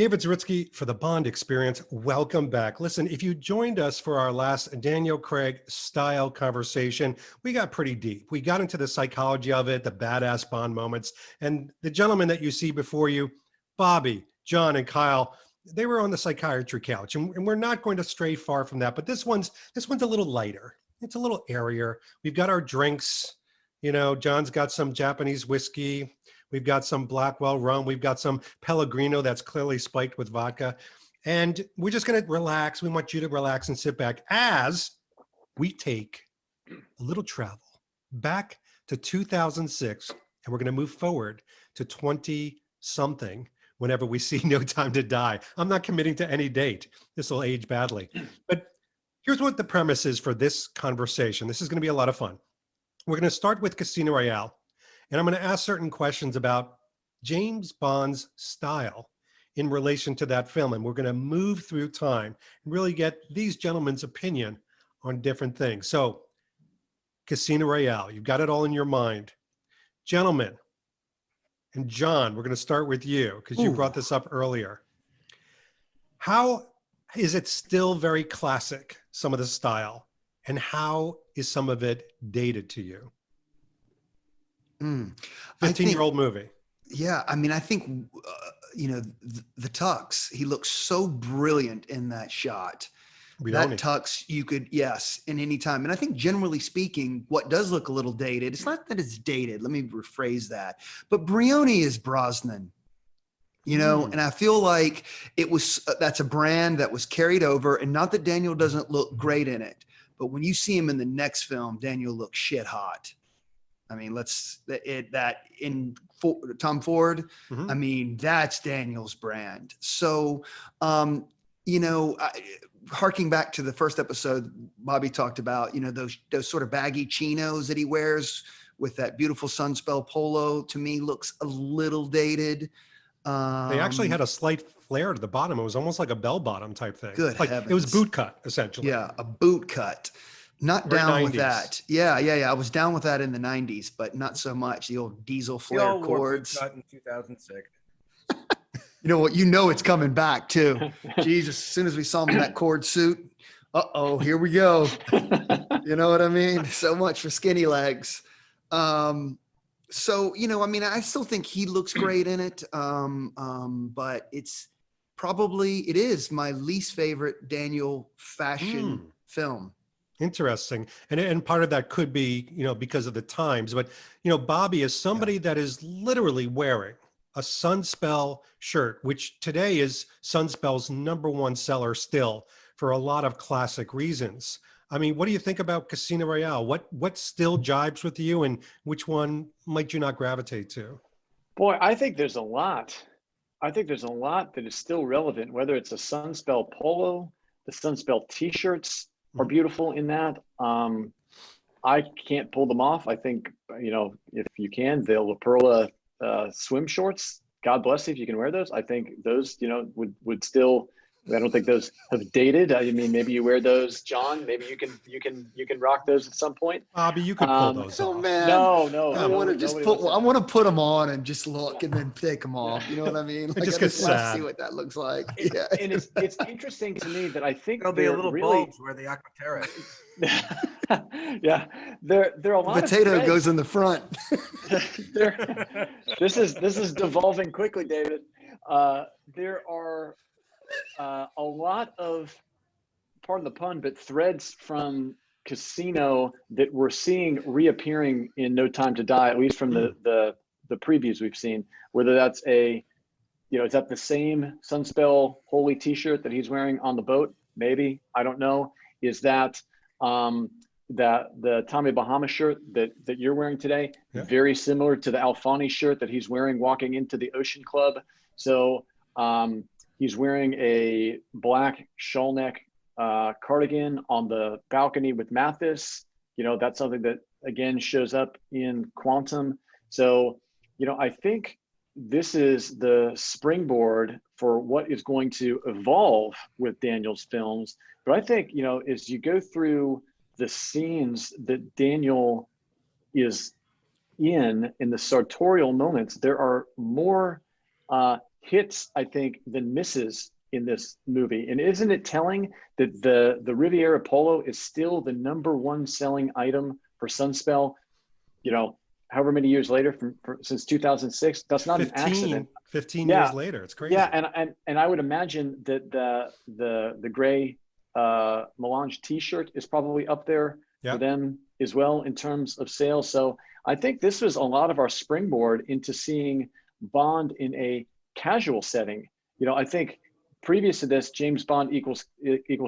David Zaritsky for the Bond Experience. Welcome back. Listen, if you joined us for our last Daniel Craig style conversation, we got pretty deep. We got into the psychology of it, the badass Bond moments, and the gentlemen that you see before you, Bobby, John, and Kyle, they were on the psychiatry couch, and we're not going to stray far from that. But this one's a little lighter. It's a little airier. We've got our drinks. You know, John's got some Japanese whiskey. We've got some Blackwell rum. We've got some Pellegrino that's clearly spiked with vodka. And we're just going to relax. We want you to relax and sit back as we take a little travel back to 2006. And we're going to move forward to 20-something whenever we see No Time to Die. I'm not committing to any date. This will age badly. But here's what the premise is for this conversation. This is going to be a lot of fun. We're going to start with Casino Royale. And I'm going to ask certain questions about James Bond's style in relation to that film. And we're going to move through time and really get these gentlemen's opinion on different things. So, Casino Royale, you've got it all in your mind. Gentlemen, and John, we're going to start with you because you brought this up earlier. How is it still very classic, some of the style? And how is some of it dated to you? 15-year-old movie. Yeah, I mean, I think, the tux, he looks so brilliant in that shot. That tux, you could, yes, in any time. And I think generally speaking, what does look a little dated, it's not that it's dated, let me rephrase that, but Brioni is Brosnan, and I feel like that's a brand that was carried over, and not that Daniel doesn't look great in it, but when you see him in the next film, Daniel looks shit hot. I mean, Tom Ford, I mean, that's Daniel's brand. So, harking back to the first episode, Bobby talked about, those sort of baggy chinos that he wears with that beautiful Sunspell polo, to me looks a little dated. They actually had a slight flare to the bottom. It was almost like a bell bottom type thing. Good heavens. It was boot cut, essentially. Yeah, a boot cut. Not Very down 90s. with that. Yeah. I was down with that in the 90s, but not so much. The old diesel flare cords. Cut in 2006. You know what? It's coming back too. Jesus, as soon as we saw him in that cord suit, here we go. You know what I mean? So much for skinny legs. I still think he looks great in it. But it is my least favorite Daniel fashion film. Interesting. And part of that could be, because of the times, but, Bobby is somebody that is literally wearing a Sunspell shirt, which today is Sunspell's #1 seller still for a lot of classic reasons. I mean, what do you think about Casino Royale? What still jibes with you, and which one might you not gravitate to? Boy, I think there's a lot. I think there's a lot that is still relevant, whether it's a Sunspell polo, the Sunspell t-shirts are beautiful in that. I can't pull them off. I think, if you can, the La Perla swim shorts, God bless you if you can wear those. I think those, would still, I don't think those have dated. I mean, maybe you wear those, John. Maybe you can rock those at some point. Bobby, you could pull those off. Man, no. I want to put them on and just look and then take them off. You know what I mean? Like, just get sad. See what that looks like. Yeah. And it's interesting to me that I think there'll be a little bulbs where the Aquaterra. Yeah, there are a lot of potato goes in the front. This is devolving quickly, David. There are a lot of, pardon the pun, but threads from Casino that we're seeing reappearing in No Time to Die, at least from the previews we've seen. Whether that's is that the same Sunspell Holy t-shirt that he's wearing on the boat? Maybe, I don't know. Is that the Tommy Bahama shirt that you're wearing today? Yeah. Very similar to the Alfani shirt that he's wearing walking into the Ocean Club. So he's wearing a black shawl neck cardigan on the balcony with Mathis. That's something that again shows up in Quantum. So I think this is the springboard for what is going to evolve with Daniel's films. But I think, as you go through the scenes that Daniel is in the sartorial moments, there are more hits, I think, than misses in this movie. And isn't it telling that the Riviera Polo is still the #1 selling item for Sunspell, however many years later since 2006? That's not an accident. 15 years later. It's crazy. Yeah, and I would imagine that the gray melange T-shirt is probably up there for them as well in terms of sales. So I think this was a lot of our springboard into seeing Bond in a casual setting. I think previous to this, James Bond equals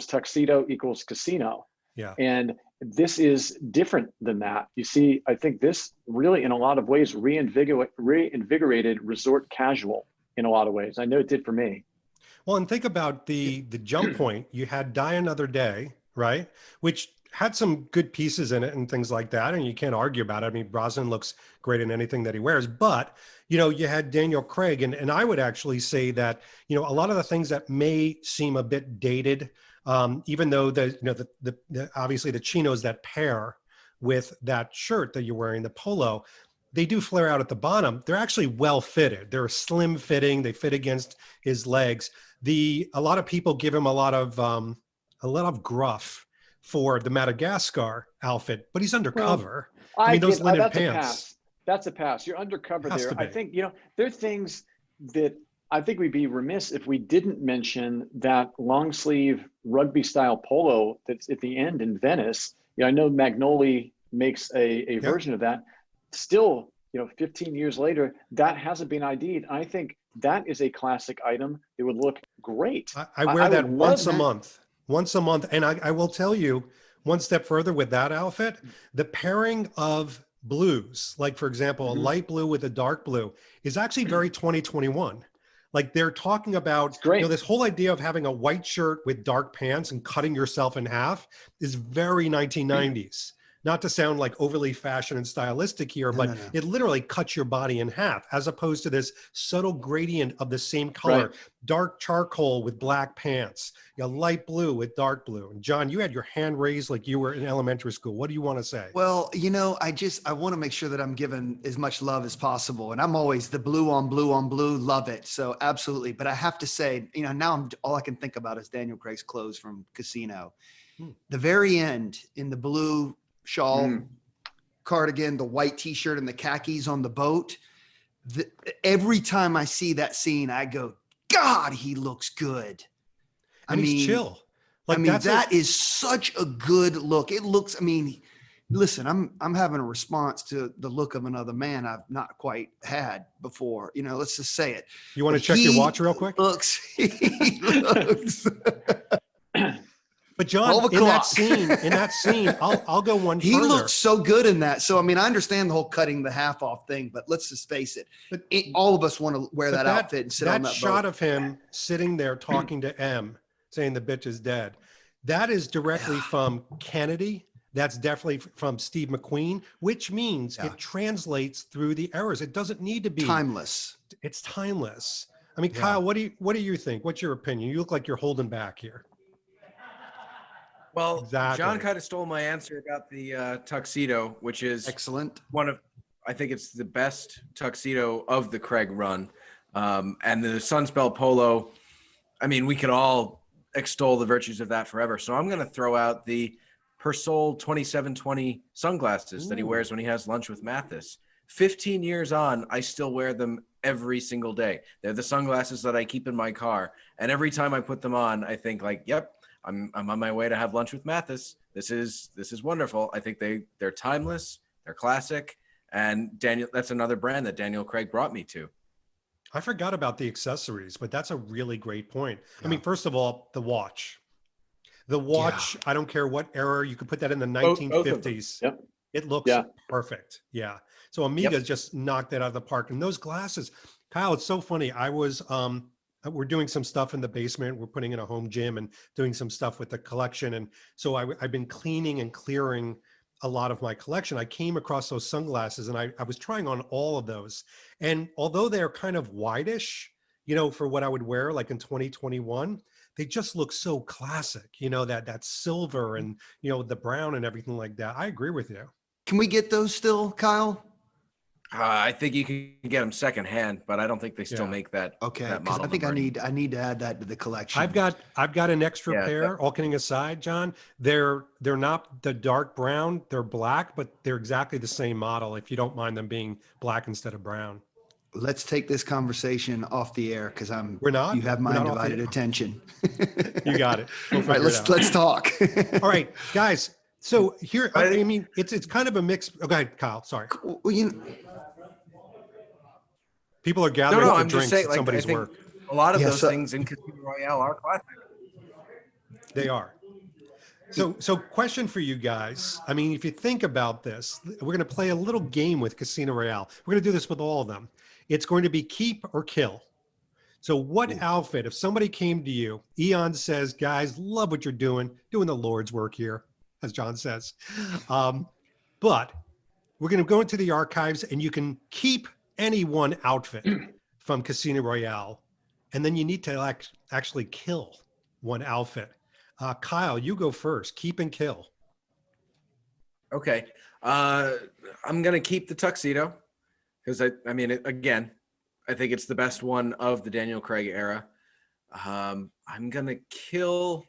Tuxedo equals Casino. Yeah. And this is different than that. You see, I think this really, in a lot of ways, reinvigorated resort casual in a lot of ways. I know it did for me. Well, and think about the jump point. You had Die Another Day, right? Which had some good pieces in it and things like that. And you can't argue about it. I mean, Brosnan looks great in anything that he wears, but you had Daniel Craig. And I would actually say that, a lot of the things that may seem a bit dated, even though the obviously the chinos that pair with that shirt that you're wearing, the polo, they do flare out at the bottom. They're actually well fitted. They're slim fitting. They fit against his legs. A lot of people give him a lot of gruff for the Madagascar outfit, but he's undercover. Well, I mean, those linen that's pants. A pass. That's a pass. You're undercover Has there. to be. I think, there are things that I think we'd be remiss if we didn't mention that long sleeve rugby style polo that's at the end in Venice. I know Magnoli makes a version of that. Still, 15 years later, that hasn't been ID'd. I think that is a classic item. It would look great. I wear that once a month. And I will tell you one step further with that outfit, the pairing of blues, like for example, a light blue with a dark blue is actually very 2021. Like they're talking about, this whole idea of having a white shirt with dark pants and cutting yourself in half is very 1990s. Not to sound like overly fashion and stylistic here, but it literally cuts your body in half, as opposed to this subtle gradient of the same color, dark charcoal with black pants, light blue with dark blue. And John, you had your hand raised like you were in elementary school. What do you want to say? Well, I want to make sure that I'm giving as much love as possible. And I'm always the blue on blue on blue, love it. So absolutely. But I have to say, now all I can think about is Daniel Craig's clothes from Casino. The very end in the blue shawl, cardigan, the white T-shirt, and the khakis on the boat. Every time I see that scene, I go, God, he looks good. And he's chill. That is such a good look. It looks, listen, I'm having a response to the look of another man I've not quite had before. Let's just say it. You want to check your watch real quick? He looks. But John, in that scene, I'll go one further. He looks so good in that. So, I understand the whole cutting the half off thing, but let's just face it. All of us want to wear that outfit and sit on that boat. That shot of him sitting there talking to M, saying the bitch is dead, that is directly from Kennedy. That's definitely from Steve McQueen, which means it translates through the eras. It doesn't need to be timeless. It's timeless. Kyle, what do you think? What's your opinion? You look like you're holding back here. Well, John kind of stole my answer about the tuxedo, which is excellent. I think it's the best tuxedo of the Craig run. And the Sunspell polo, we could all extol the virtues of that forever. So I'm going to throw out the Persol 2720 sunglasses that he wears when he has lunch with Mathis. 15 years on, I still wear them every single day. They're the sunglasses that I keep in my car. And every time I put them on, I think yep, I'm on my way to have lunch with Mathis. This is wonderful. I think they're timeless. They're classic. And Daniel, that's another brand that Daniel Craig brought me to. I forgot about the accessories, but that's a really great point. Yeah. First of all, the watch. I don't care what era, you could put that in the 1950s. Yep. It looks perfect. Yeah. So Amiga's just knocked that out of the park. And those glasses, Kyle, it's so funny. We're doing some stuff in the basement. We're putting in a home gym and doing some stuff with the collection. And so I've been cleaning and clearing a lot of my collection. I came across those sunglasses and I was trying on all of those. And although they're kind of wideish, for what I would wear like in 2021, they just look so classic, that silver and, the brown and everything like that. I agree with you. Can we get those still, Kyle? I think you can get them secondhand, but I don't think they still make that. Okay, that because I model think number. I need to add that to the collection. I've got an extra Yeah, pair. All kidding aside, John, they're not the dark brown. They're black, but they're exactly the same model. If you don't mind them being black instead of brown. Let's take this conversation off the air because We're not. you have We're my not off the undivided air. attention. You got it. We'll All right, figure it out. let's talk. All right, guys. So here, I I- mean, it's kind of a mix. Oh, go ahead, Kyle. Sorry. Well, you know, People are gathering No, for I'm just drinks saying, at like, I somebody's think work. a lot of Yeah, those so- things in Casino Royale are classic. They are. So question for you guys. I mean, if you think about this, we're going to play a little game with Casino Royale. We're going to do this with all of them. It's going to be keep or kill. So what outfit, if somebody came to you, Eon says, guys, love what you're doing the Lord's work here, as John says. But we're going to go into the archives and you can keep any one outfit from Casino Royale. And then you need to actually kill one outfit. Kyle, you go first. Keep and kill. Okay. I'm going to keep the tuxedo because I mean, again, I think it's the best one of the Daniel Craig era. I'm going to kill.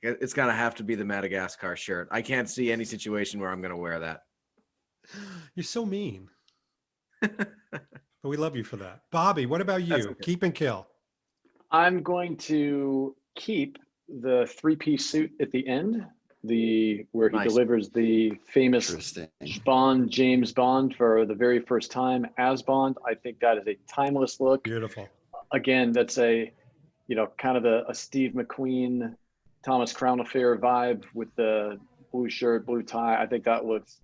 It's going to have to be the Madagascar shirt. I can't see any situation where I'm going to wear that. You're so mean. But we love you for that. Bobby, what about you? Okay. Keep and kill. I'm going to keep the three-piece suit at the end, where he Nice. delivers the famous interesting. James Bond for the very first time as Bond. I think that is a timeless look. Beautiful. Again, that's a, kind of a Steve McQueen, Thomas Crown Affair vibe with the blue shirt, blue tie. I think that looks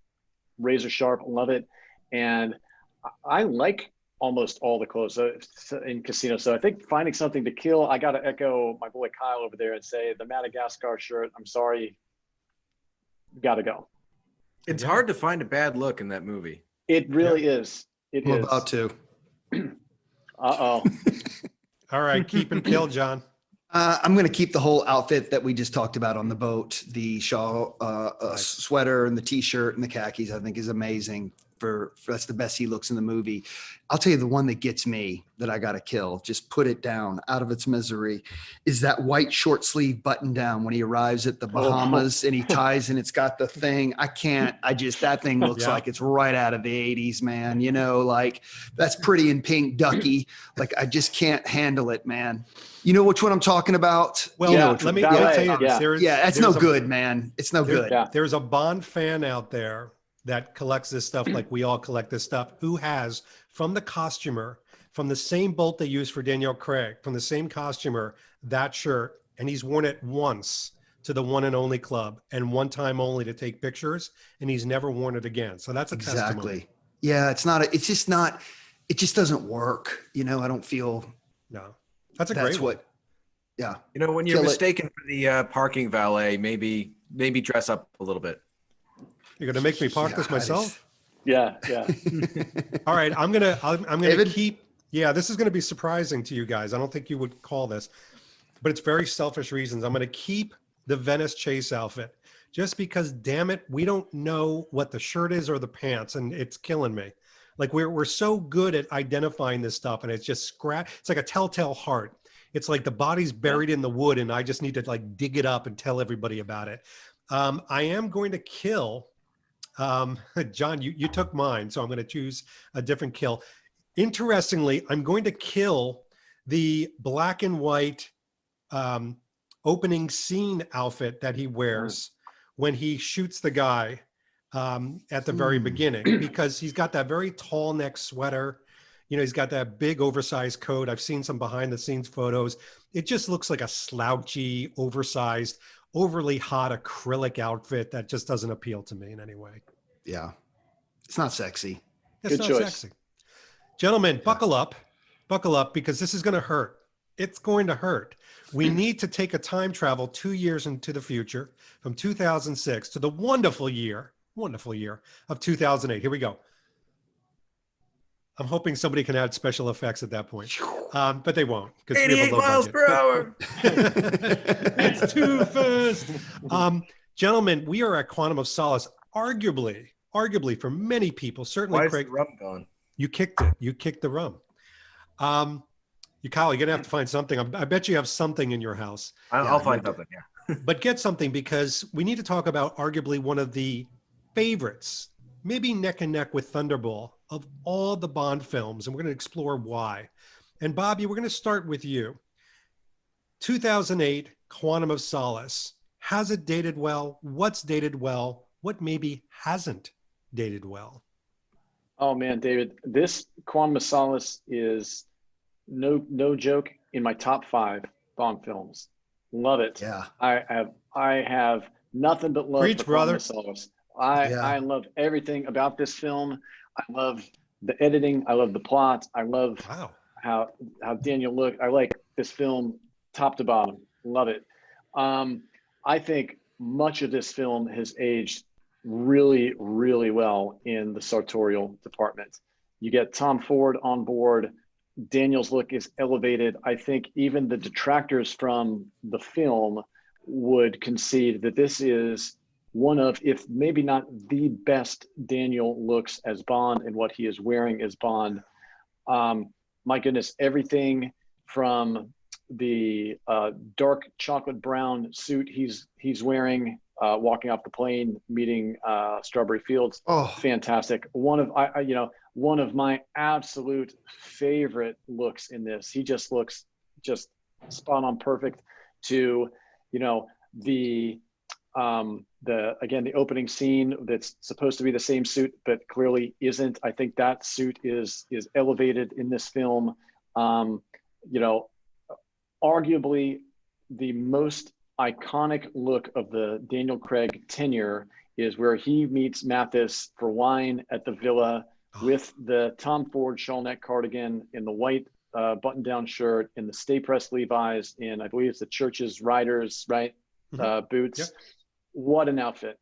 razor sharp. Love it. And I like almost all the clothes in Casino. So I think finding something to kill, I got to echo my boy Kyle over there and say the Madagascar shirt, I'm sorry, got to go. It's hard to find a bad look in that movie. It really is. It I'm is. about to. Uh-oh. All right, keep and kill, John. I'm going to keep the whole outfit that we just talked about on the boat. The shawl, sweater, and the t-shirt and the khakis. I think is amazing. For that's the best he looks in the movie. I'll tell you the one that gets me that I got to kill. Just put it down out of its misery. Is that white short sleeve button down when he arrives at the Bahamas and he ties and it's got the thing. That thing looks like it's right out of the 80s, man. Like that's Pretty in Pink Ducky. Like I just can't handle it, man. You know which one I'm talking about? Well, let me tell you this. That's no good, man. It's no good. There's a Bond fan out there that collects this stuff like we all collect this stuff, who has, from the costumer, from the same bolt they use for Daniel Craig, from the same costumer, that shirt, and he's worn it once to the One and Only Club and one time only to take pictures, and he's never worn it again. So that's a testimony. Yeah, it just doesn't work. I don't feel. No, that's a great one. Yeah. When you're mistaken for the parking valet, maybe dress up a little bit. You're gonna make me park this myself? Yeah. All right, I'm gonna David? keep. Yeah, this is gonna be surprising to you guys. I don't think you would call this, but it's very selfish reasons. I'm gonna keep the Venice Chase outfit just because, damn it, we don't know what the shirt is or the pants, and it's killing me. Like we're so good at identifying this stuff, and it's just It's like a telltale heart. It's like the body's buried in the wood, and I just need to like dig it up and tell everybody about it. I am going to kill. John, you took mine, so I'm going to choose a different kill. Interestingly, I'm going to kill the black and white opening scene outfit that he wears when he shoots the guy at the very beginning, because he's got that very tall neck sweater. He's got that big oversized coat. I've seen some behind the scenes photos. It just looks like a slouchy, oversized, overly hot acrylic outfit that just doesn't appeal to me in any way. Yeah. It's not sexy. It's Good not choice. sexy. Gentlemen, buckle up, because this is going to hurt. It's going to hurt. We need to take a time travel 2 years into the future from 2006 to the wonderful year of 2008. Here we go. I'm hoping somebody can add special effects at that point, but they won't. 88 miles per hour. It's too fast. Gentlemen, we are at Quantum of Solace, arguably arguably for many people, certainly Why is Craig, the rum gone? you kicked it. You kicked the rum. Kyle, you're gonna have to find something. I bet you have something in your house. I'll find something. Yeah. But get something, because we need to talk about arguably one of the favorites, maybe neck and neck with Thunderball, of all the Bond films, and we're going to explore why. And Bobby, we're going to start with you. 2008, Quantum of Solace. Has it dated well? What's dated well? What maybe hasn't dated well? Oh man, David, this Quantum of Solace is no joke in my top 5 Bond films. Love it. Yeah. I have nothing but love Preach, for Quantum brother. of Solace. I love everything about this film. I love the editing. I love the plot. I love how Daniel looked. I like this film top to bottom. Love it. I think much of this film has aged really, really well in the sartorial department. You get Tom Ford on board. Daniel's look is elevated. I think even the detractors from the film would concede that this is one of, if maybe not the best Daniel looks as Bond and what he is wearing as Bond. My goodness, everything from the dark chocolate brown suit he's wearing, walking off the plane, meeting Strawberry Fields. Oh, fantastic! One of my absolute favorite looks in this. He just looks just spot on, perfect. To the opening scene that's supposed to be the same suit but clearly isn't. I think that suit is elevated in this film. Arguably the most iconic look of the Daniel Craig tenure is where he meets Mathis for wine at the villa with the Tom Ford shawl neck cardigan in the white button-down shirt, in the Stay Pressed Levi's, in I believe it's the Church's Riders, right? Boots. Yep. What an outfit.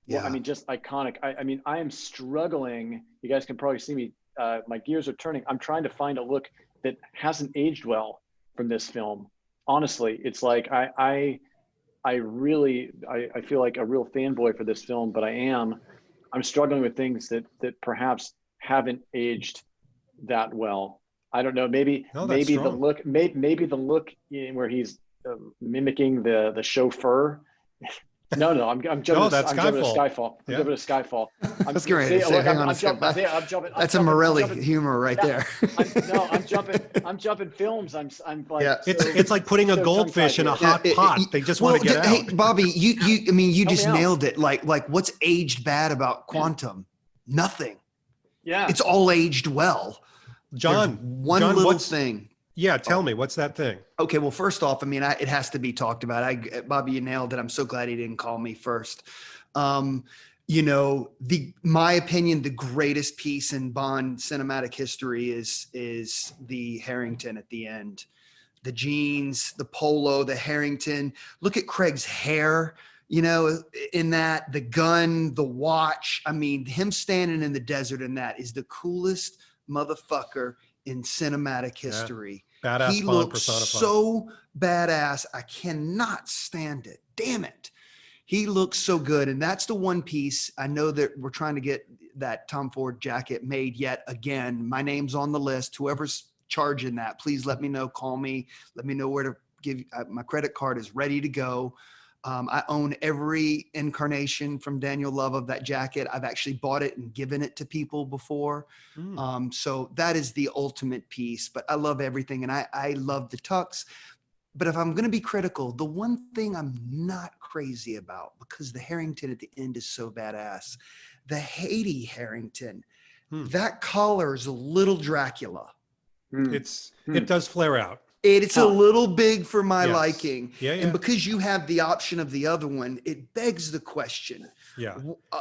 Yeah. Well, I mean, just iconic. I am struggling. You guys can probably see me. My gears are turning. I'm trying to find a look that hasn't aged well from this film. Honestly, it's like I feel like a real fanboy for this film, but I'm struggling with things that perhaps haven't aged that well. I don't know. Maybe the look, maybe the look in where he's mimicking the chauffeur. No, I'm jumping. No, that's I'm jumping to Skyfall. I'm Yeah. jumping to Skyfall. That's great. That's a Morelli humor right there. I'm jumping films. I'm like. Yeah. It's like putting a goldfish in a hot pot. They just want to get out. Hey, Bobby, you just me out. nailed it. Like what's aged bad about Quantum? Nothing. Yeah. It's all aged well. John, There's little thing. Yeah, tell me, what's that thing? Okay, well, first off, I mean, it has to be talked about. Bobby, you nailed it. I'm so glad he didn't call me first. My opinion, the greatest piece in Bond cinematic history is the Harrington at the end. The jeans, the polo, the Harrington. Look at Craig's hair, in that, the gun, the watch. I mean, him standing in the desert in that is the coolest motherfucker in cinematic history. Badass he Bond looks personified. so badass. I cannot stand it. Damn it. He looks so good. And that's the one piece. I know that we're trying to get that Tom Ford jacket made yet again. My name's on the list. Whoever's charging that, please let me know. Call me. Let me know where to give. My credit card is ready to go. I own every incarnation from Daniel Love of that jacket. I've actually bought it and given it to people before. So that is the ultimate piece, but I love everything. And I love the tux, but if I'm going to be critical, the one thing I'm not crazy about, because the Harrington at the end is so badass, the Haiti Harrington, that collar is a little Dracula. It does flare out. It's a little big for my Yes. liking. Yeah. And because you have the option of the other one, it begs the question, Yeah.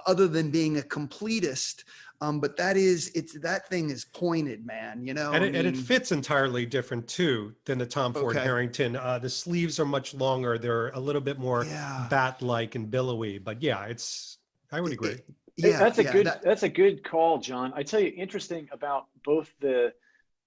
other than being a completist. But that thing is pointed, man, And it fits entirely different too than the Tom Ford Harrington. The sleeves are much longer. They're a little bit more bat-like and billowy, but yeah, I would agree. That's a good call, John. I tell you, interesting about both the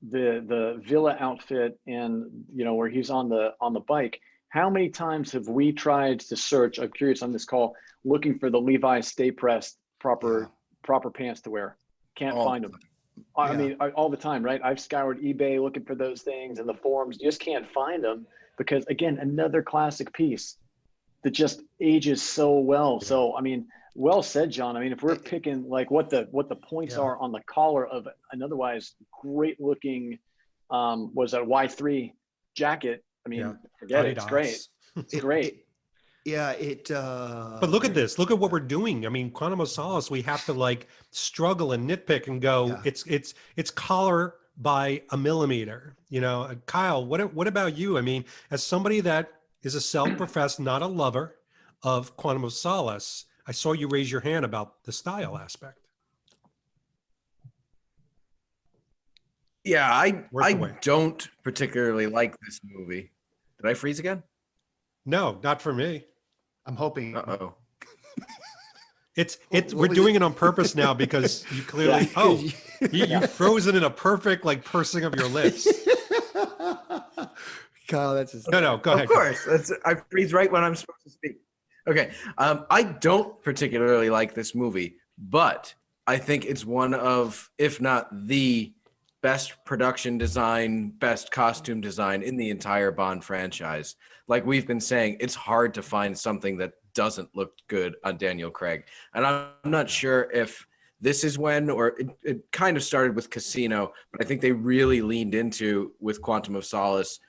villa outfit and where he's on the bike. How many times have we tried to search? I'm curious on this call, looking for the Levi's Stay Pressed proper proper pants to wear. Can't All find the them. Yeah. I mean, all the time, right? I've scoured eBay looking for those things and the forums. You just can't find them because, again, another classic piece that just ages so well. So, I mean, well said, John. I mean, if we're picking like what the points Yeah. are on the collar of an otherwise great looking, was a Y3 jacket. I mean, forget it. It's great. It's great. But look at this. Look at what we're doing. I mean, Quantum of Solace, we have to like struggle and nitpick and go, it's collar by a millimeter. You know, Kyle, what about you? I mean, as somebody that is a self-professed, not a lover of Quantum of Solace, I saw you raise your hand about the style aspect. Yeah, I don't particularly like this movie. Did I freeze again? No, not for me. I'm hoping. Uh-oh. We're doing it on purpose now because you clearly you've frozen in a perfect like pursing of your lips. Kyle, that's just no, go ahead. Of course, I freeze right when I'm supposed to speak. Okay, I don't particularly like this movie, but I think it's one of, if not the best production design, best costume design in the entire Bond franchise. Like we've been saying, it's hard to find something that doesn't look good on Daniel Craig. And I'm not sure if this is when, or it kind of started with Casino, but I think they really leaned into with Quantum of Solace.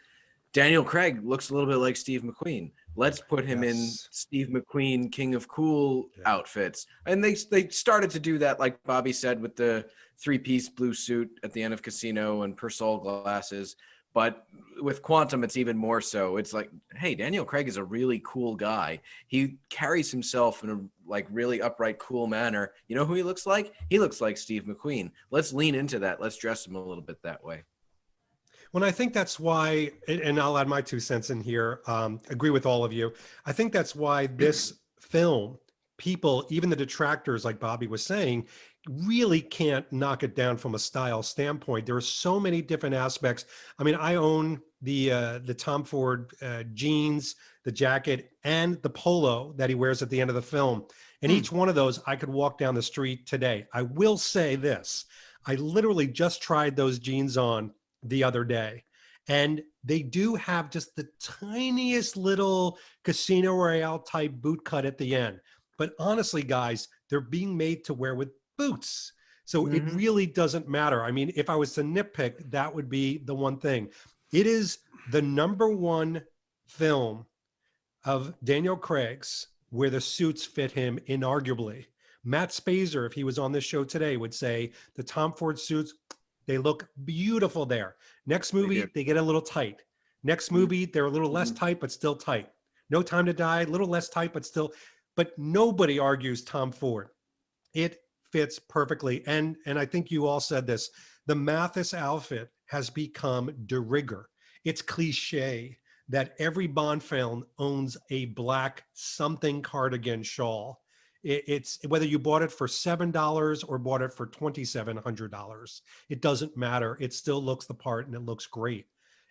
Daniel Craig looks a little bit like Steve McQueen. Let's put him in Steve McQueen, King of Cool outfits. And they started to do that, like Bobby said, with the 3-piece blue suit at the end of Casino and Persol glasses. But with Quantum, it's even more so. It's like, hey, Daniel Craig is a really cool guy. He carries himself in a like really upright, cool manner. You know who he looks like? He looks like Steve McQueen. Let's lean into that. Let's dress him a little bit that way. Well, I think that's why, and I'll add my 2 cents in here, agree with all of you. I think that's why this film, people, even the detractors, like Bobby was saying, really can't knock it down from a style standpoint. There are so many different aspects. I mean, I own the Tom Ford jeans, the jacket, and the polo that he wears at the end of the film. And each one of those, I could walk down the street today. I will say this. I literally just tried those jeans on the other day, and they do have just the tiniest little Casino Royale type boot cut at the end. But honestly, guys, they're being made to wear with boots. So it really doesn't matter. I mean, if I was to nitpick, that would be the one thing. It is the #1 film of Daniel Craig's where the suits fit him inarguably. Matt Spazer, if he was on this show today, would say the Tom Ford suits, they look beautiful there. Next movie, they get a little tight. Next movie, they're a little less tight, but still tight. No Time to Die, a little less tight, but still. But nobody argues Tom Ford. It fits perfectly. And I think you all said this. The Mathis outfit has become de rigueur. It's cliche that every Bond film owns a black something cardigan shawl. It's whether you bought it for $7 or bought it for $2,700. It doesn't matter. It still looks the part and it looks great.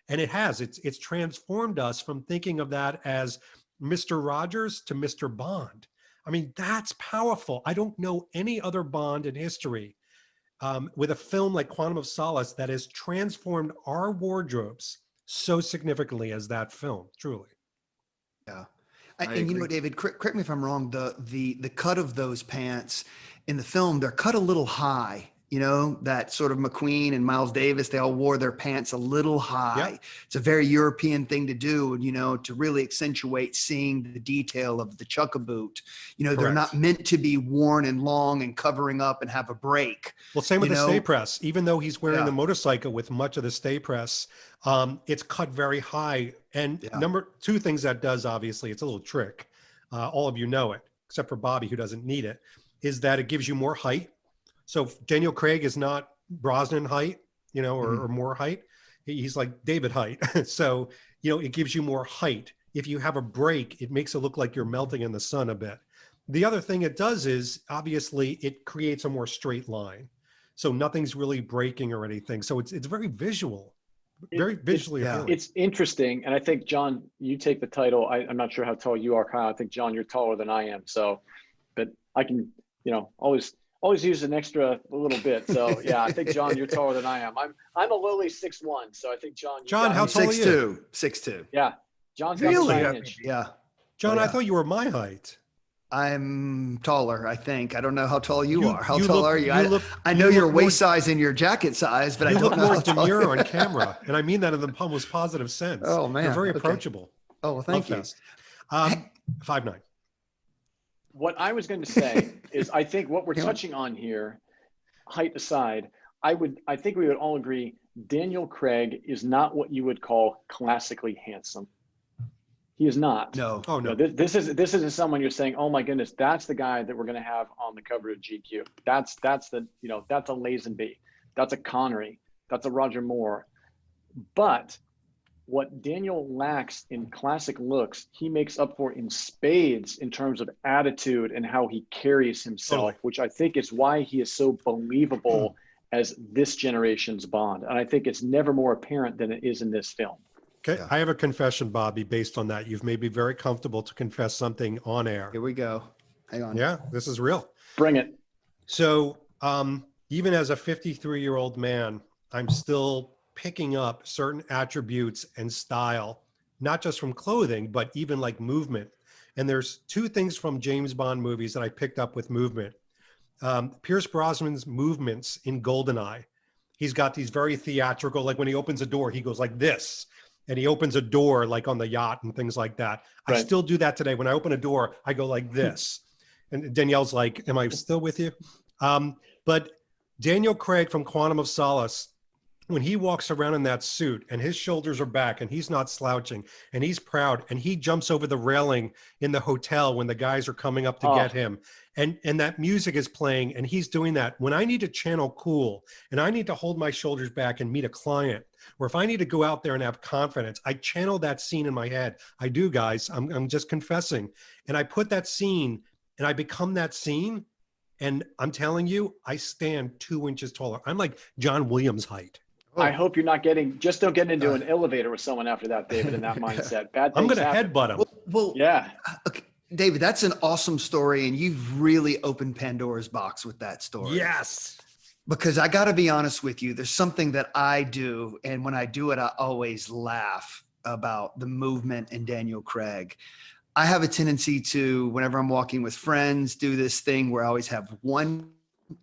And it has. It's transformed us from thinking of that as Mr. Rogers to Mr. Bond. I mean, that's powerful. I don't know any other Bond in history with a film like Quantum of Solace that has transformed our wardrobes so significantly as that film, truly. Yeah. And you know, David, correct me if I'm wrong, the cut of those pants in the film, they're cut a little high. You know, that sort of McQueen and Miles Davis, they all wore their pants a little high. Yep. It's a very European thing to do, you know, to really accentuate seeing the detail of the chukka boot. You know, they're not meant to be worn and long and covering up and have a break. Well, same with the stay press. Even though he's wearing the motorcycle with much of the stay press, it's cut very high. And number 2 things that does, obviously, it's a little trick. All of you know it, except for Bobby, who doesn't need it, is that it gives you more height. So Daniel Craig is not Brosnan height, you know, or more height. He's like David height. So, you know, it gives you more height. If you have a break, it makes it look like you're melting in the sun a bit. The other thing it does is, obviously, it creates a more straight line. So nothing's really breaking or anything. So it's very visual, very visually appealing. It's interesting. And I think, John, you take the title. I'm not sure how tall you are, Kyle. I think, John, you're taller than I am. So, but I can, you know, always always use an extra a little bit. So yeah, I think John, you're taller than I am. I'm a lowly 6'1", so I think John. John, how tall are you? 6'2". Yeah, John's Really? got 1 inch. Yeah. John, Oh, yeah. I thought you were my height. I'm taller, I think. I don't know how tall you are. How you tall look- are you? you I know your look waist more- size and your jacket size, but I You don't look know more how tall demure you on are. camera, and I mean that in the most positive sense. Oh, man. You're very Okay. approachable. Oh, well, thank you. Love fest. 5'9". What I was going to say is, I think what we're touching on here, height aside, I think we would all agree Daniel Craig is not what you would call classically handsome. He is not. No. Oh no. This isn't someone you're saying, oh my goodness, that's the guy that we're going to have on the cover of GQ. That's that's a Lazenby, that's a Connery, that's a Roger Moore. But what Daniel lacks in classic looks, he makes up for in spades in terms of attitude and how he carries himself, Totally. which I think is why he is so believable as this generation's Bond. And I think it's never more apparent than it is in this film. Okay, Yeah. I have a confession, Bobby, based on that. You've made me very comfortable to confess something on air. Here we go. Hang on. Yeah, this is real. Bring it. So even as a 53-year-old man, I'm still picking up certain attributes and style, not just from clothing, but even like movement. And there's two things from James Bond movies that I picked up with movement. Pierce Brosnan's movements in GoldenEye. He's got these very theatrical, like when he opens a door, he goes like this. And he opens a door like on the yacht and things like that. Right. I still do that today. When I open a door, I go like this. And Danielle's like, am I still with you? But Daniel Craig from Quantum of Solace, when he walks around in that suit and his shoulders are back and he's not slouching and he's proud and he jumps over the railing in the hotel when the guys are coming up to get him and that music is playing and he's doing that. When I need to channel cool and I need to hold my shoulders back and meet a client, or if I need to go out there and have confidence, I channel that scene in my head. I do, guys. I'm just confessing. And I put that scene and I become that scene. And I'm telling you, I stand 2 inches taller. I'm like John Williams' height. Oh. I hope you're not just don't get into an elevator with someone after that, David, in that mindset. Bad things I'm going to happen. headbutt him. Well, Yeah. okay, David, that's an awesome story. And you've really opened Pandora's box with that story. Yes. Because I got to be honest with you, there's something that I do. And when I do it, I always laugh about the movement in Daniel Craig. I have a tendency to, whenever I'm walking with friends, do this thing where I always have one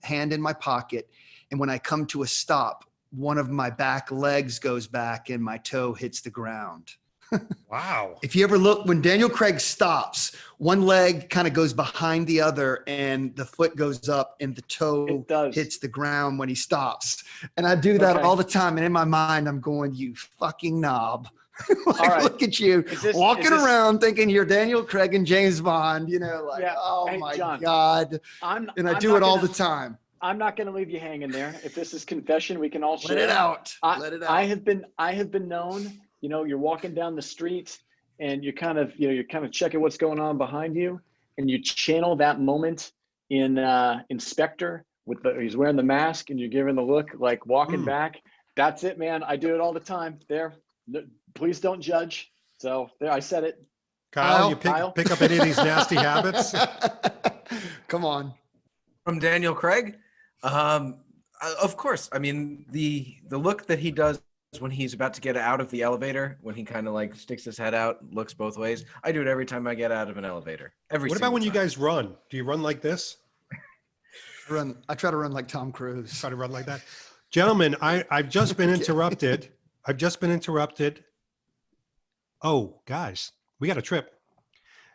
hand in my pocket. And when I come to a stop, one of my back legs goes back and my toe hits the ground. Wow. If you ever look, when Daniel Craig stops, one leg kind of goes behind the other and the foot goes up and the toe hits the ground when he stops. And I do that all the time. And in my mind, I'm going, you fucking knob. Like, All right. Look at you walking around thinking you're Daniel Craig and James Bond, oh Hey, my John, God. I'm do it all the time. I'm not going to leave you hanging there. If this is confession, we can all share. Let it out. Let it out. I have been known, you're walking down the street and you're kind of checking what's going on behind you, and you channel that moment in Inspector he's wearing the mask and you're giving the look like walking back. That's it, man. I do it all the time. There. Please don't judge. So there, I said it. Kyle, you pick up any of these nasty habits? Come on. From Daniel Craig? Of course. I mean, the look that he does when he's about to get out of the elevator, when he kind of like sticks his head out, looks both ways. I do it every time I get out of an elevator. What about when you guys run? Do you run like this? I try to run like Tom Cruise. Try to run like that. Gentlemen, I've just been interrupted. Oh, guys, we got a trip.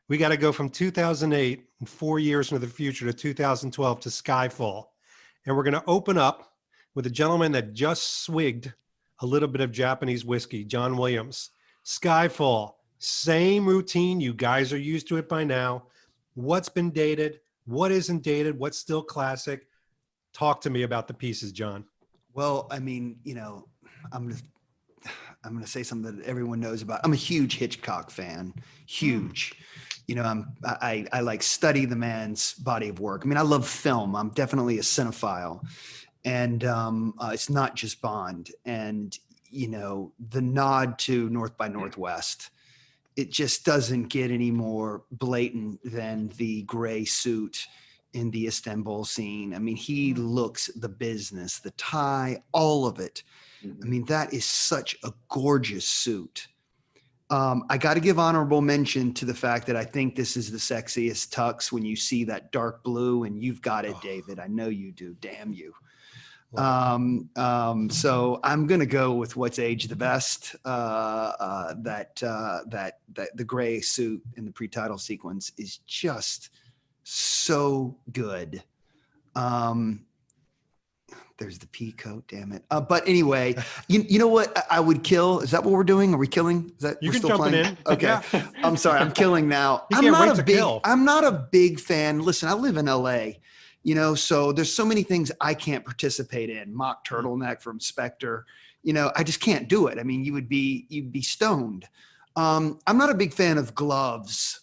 We got to go from 2008, 4 years into the future, to 2012 to Skyfall. And we're going to open up with a gentleman that just swigged a little bit of Japanese whiskey, John Williams. Skyfall, same routine. You guys are used to it by now. What's been dated? What isn't dated? What's still classic? Talk to me about the pieces, John. Well, I mean, I'm going to say something that everyone knows about. I'm a huge Hitchcock fan, huge. I like study the man's body of work. I mean, I love film. I'm definitely a cinephile, and it's not just Bond. And the nod to North by Northwest, it just doesn't get any more blatant than the gray suit in the Istanbul scene. I mean, he looks the business, the tie, all of it. I mean, that is such a gorgeous suit. I got to give honorable mention to the fact that I think this is the sexiest tux when you see that dark blue, and you've got it, David. I know you do. Damn you. So I'm going to go with what's aged the best. That the gray suit in the pre-title sequence is just so good. There's the pea coat, damn it. But anyway, you know what I would kill? Is that what we're doing? Are we killing? Is that You we're can still jump playing? in. Okay. Yeah. I'm sorry. I'm killing now. You can't wait to kill. I'm not a big fan. Listen, I live in LA, you know, so there's so many things I can't participate in. Mock turtleneck from Spectre. You know, I just can't do it. I mean, you'd be stoned. I'm not a big fan of gloves.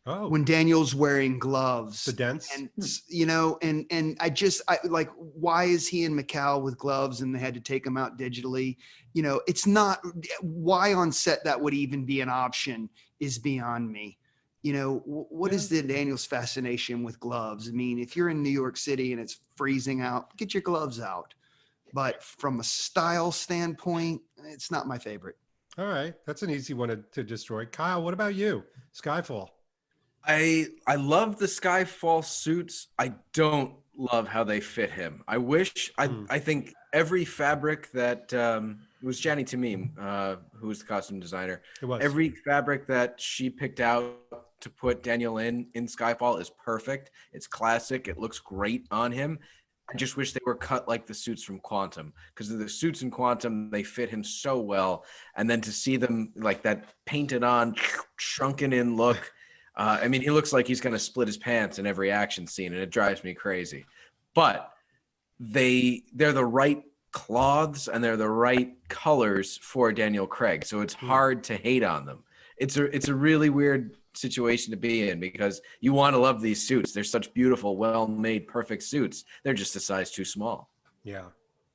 Oh, When Daniel's wearing gloves, the dents. and you know, and I like, why is he in Macau with gloves and they had to take him out digitally? You know, it's not, why on set that would even be an option is beyond me. You know, what is the Daniel's fascination with gloves? I mean, if you're in New York City and it's freezing out, get your gloves out. But from a style standpoint, it's not my favorite. All right, that's an easy one to destroy. Kyle, what about you? Skyfall. I love the Skyfall suits. I don't love how they fit him. I wish I think every fabric that it was Janny Tamim, who was the costume designer. It was. Every fabric that she picked out to put Daniel in Skyfall is perfect. It's classic. It looks great on him. I just wish they were cut like the suits from Quantum, because the suits in Quantum, they fit him so well. And then to see them like that painted on, shrunken in look. I mean, he looks like he's going to split his pants in every action scene, and it drives me crazy. But they're the right cloths and they're the right colors for Daniel Craig, so it's hard to hate on them. It's a really weird situation to be in, because you want to love these suits. They're such beautiful, well-made, perfect suits. They're just a size too small. Yeah.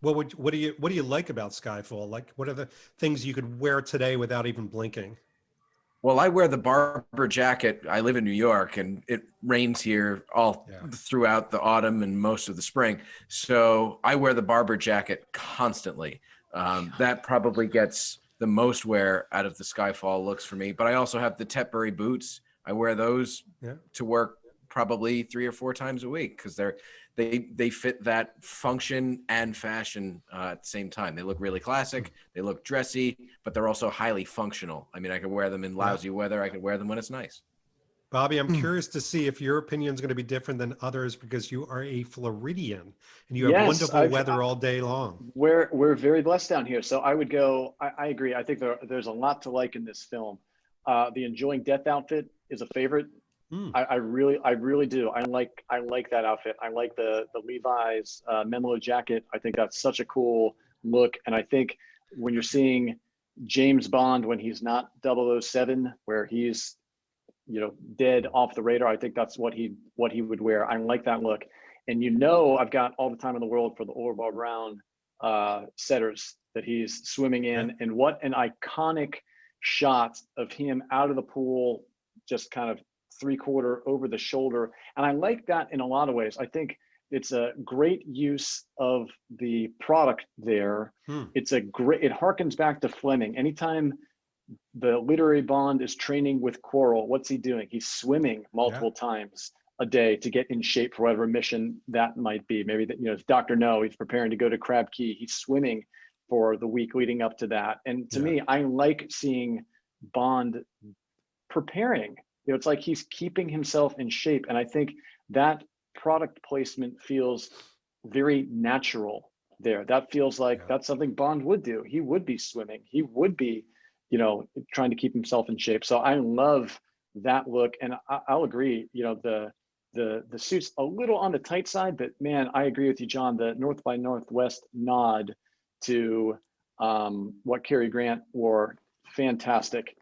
What do you like about Skyfall? Like, what are the things you could wear today without even blinking? Well, I wear the Barber jacket. I live in New York, and it rains here all throughout the autumn and most of the spring. So I wear the Barber jacket constantly. That probably gets the most wear out of the Skyfall looks for me. But I also have the Tetbury boots. I wear those to work probably 3 or 4 times a week, because they fit that function and fashion at the same time. They look really classic. They look dressy, but they're also highly functional. I mean, I could wear them in lousy weather. I could wear them when it's nice. Bobby, I'm curious to see if your opinion is going to be different than others, because you are a Floridian and you have wonderful weather all day long. We're very blessed down here. So I would go, I agree. I think there's a lot to like in this film. The Enjoying Death outfit is a favorite. I really do. I like that outfit. I like the Levi's Menlo jacket. I think that's such a cool look. And I think when you're seeing James Bond when he's not 007, where he's, you know, dead off the radar, I think that's what he would wear. I like that look. And you know, I've got all the time in the world for the Orbar Brown setters that he's swimming in, and what an iconic shot of him out of the pool, just kind of 3/4 over the shoulder. And I like that in a lot of ways. I think it's a great use of the product there. It harkens back to Fleming. Anytime the literary Bond is training with Quarrel, what's he doing? He's swimming multiple times a day to get in shape for whatever mission that might be. Maybe that, you know, it's Dr. No, he's preparing to go to Crab Key. He's swimming for the week leading up to that. And to me, I like seeing Bond preparing. You know, it's like he's keeping himself in shape. And I think that product placement feels very natural there. That feels like that's something Bond would do. He would be swimming. He would be, you know, trying to keep himself in shape. So I love that look. And I'll agree, you know, the suit's a little on the tight side, but man, I agree with you, John, the North by Northwest nod to what Cary Grant wore, fantastic.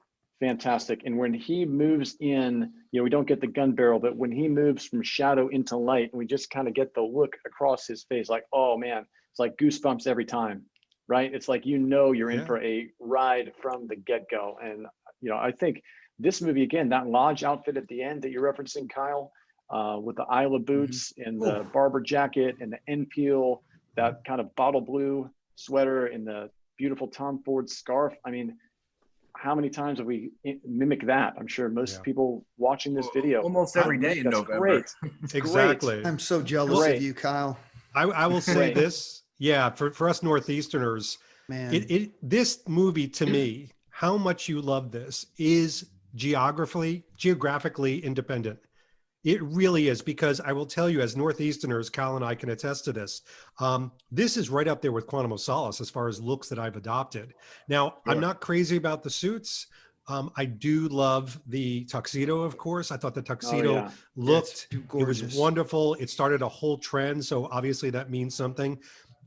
And when he moves in, you know, we don't get the gun barrel, but when he moves from shadow into light, and we just kind of get the look across his face, like, oh man, it's like goosebumps every time, right? It's like, you know, you're in for a ride from the get-go. And, you know, I think this movie, again, that lodge outfit at the end that you're referencing, Kyle, with the Isla boots and the Barber jacket and the end peel, that kind of bottle blue sweater and the beautiful Tom Ford scarf. I mean, how many times have we mimic that? I'm sure most people watching this video almost every day in November. Great. Exactly. I'm so jealous of you, Kyle. I will say this. Yeah, for us Northeasterners, man, this movie to me, how much you love this is geographically independent. It really is, because I will tell you, as Northeasterners, Kyle and I can attest to this. This is right up there with Quantum of Solace as far as looks that I've adopted. Now, I'm not crazy about the suits. I do love the tuxedo, of course. I thought the tuxedo looked, it was wonderful. It started a whole trend. So obviously that means something.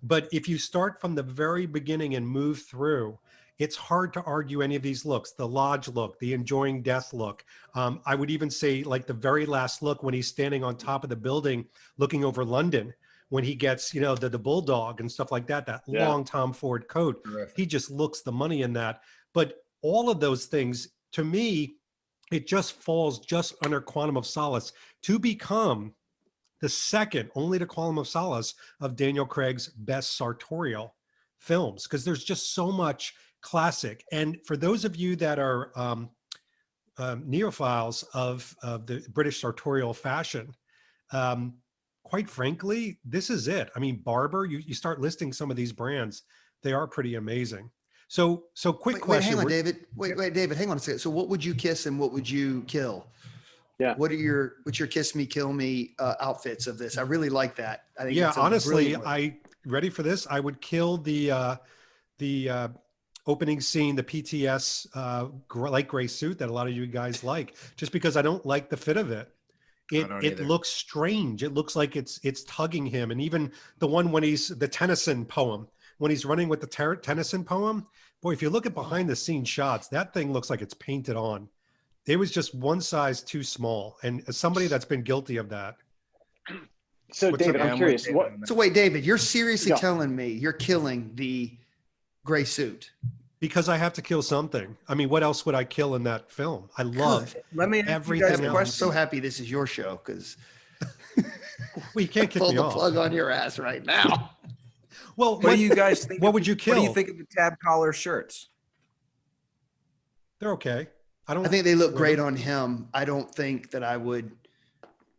But if you start from the very beginning and move through, it's hard to argue any of these looks. The lodge look, the enjoying death look. I would even say like the very last look when he's standing on top of the building, looking over London, when he gets, you know, the bulldog and stuff like that, that long Tom Ford coat. Terrific. He just looks the money in that. But all of those things, to me, it just falls just under Quantum of Solace to become the second, only to Quantum of Solace, of Daniel Craig's best sartorial films, because there's just so much classic. And for those of you that are neophiles of the British sartorial fashion, quite frankly, this is it. I mean, Barber, you start listing some of these brands, they are pretty amazing. So quick question. Hang on, David. Wait, David, hang on a second. So what would you kiss and what would you kill? Yeah. What's your kiss me, kill me outfits of this? I really like that. I think honestly, ready for this. I would kill the opening scene, the PTS light gray suit that a lot of you guys like, just because I don't like the fit of it. It looks strange. It looks like it's tugging him. And even the one when he's the Tennyson poem, when he's running with the Tennyson poem, boy, if you look at behind the scenes shots, that thing looks like it's painted on. It was just one size too small. And as somebody that's been guilty of that. So David, I'm curious. So wait, David, you're seriously telling me you're killing the gray suit? Because I have to kill something. I mean, what else would I kill in that film? I love everything else. I'm so happy this is your show, because well, you can't kick pull me the off. plug on your ass right now. Well, what do you guys think? What would you kill? What do you think of the tab collar shirts? They're okay. I think they look great on him. I don't think that I would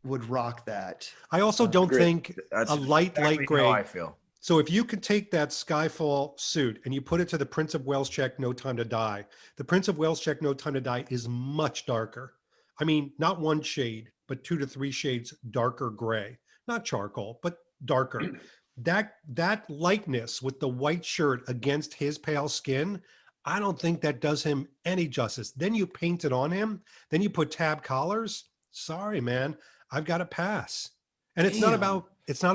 rock that. I also don't think a light gray. How I feel. So if you could take that Skyfall suit and you put it to the Prince of Wales check, No Time to Die, the Prince of Wales check, No Time to Die is much darker. I mean, not one shade, but 2 to 3 shades darker gray, not charcoal, but darker. That likeness with the white shirt against his pale skin, I don't think that does him any justice. Then you paint it on him, then you put tab collars. Sorry, man, I've got to pass. And it's not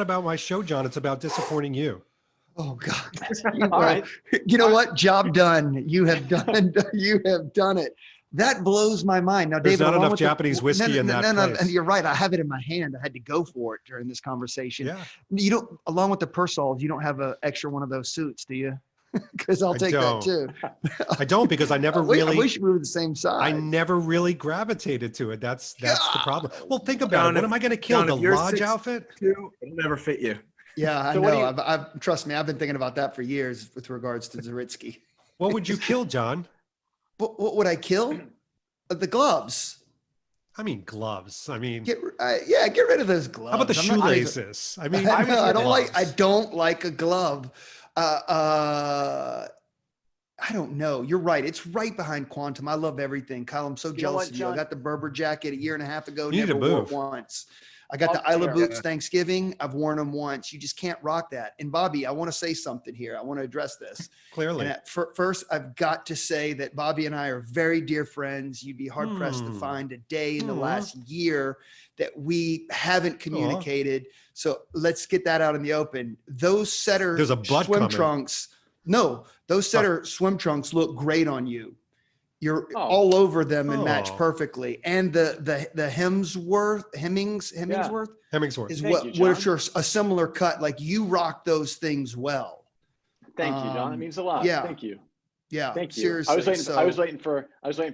about my show, John. It's about disappointing you. Oh God! All right. You know what? Job done. You have done. You have done it. That blows my mind. Now, there's David, not enough Japanese whiskey in that place. And you're right. I have it in my hand. I had to go for it during this conversation. Yeah. You don't, along with the Persols, you don't have an extra one of those suits, do you? Because I'll take that too. I don't, because I never I wish we were the same size. I never really gravitated to it. That's the problem. Well, think about it. What am I going to kill? The lodge outfit? It'll never fit you. Yeah, I know. I've trust me. I've been thinking about that for years with regards to Zaritsky. What would you kill, John? What would I kill? The gloves. I mean, gloves. I mean, get rid of those gloves. How about the shoelaces? I mean, I don't like a glove. I don't know. You're right. It's right behind Quantum. I love everything. Kyle, I'm so jealous of you. I got the Berber jacket a year and a half ago. Never wore it once. I got the Isla boots Thanksgiving. I've worn them once. You just can't rock that. And Bobby, I want to say something here. I want to address this. Clearly. And first, I've got to say that Bobby and I are very dear friends. You'd be hard pressed to find a day in the last year that we haven't communicated. So let's get that out in the open. Those Setter swim trunks. No, those Setter swim trunks look great on you. You're all over them and match perfectly. And the Hemsworth is what you're a similar cut. Like you rock those things well. Thank you, John. It means a lot. Yeah. Thank you. Yeah, Thank you. seriously. I was waiting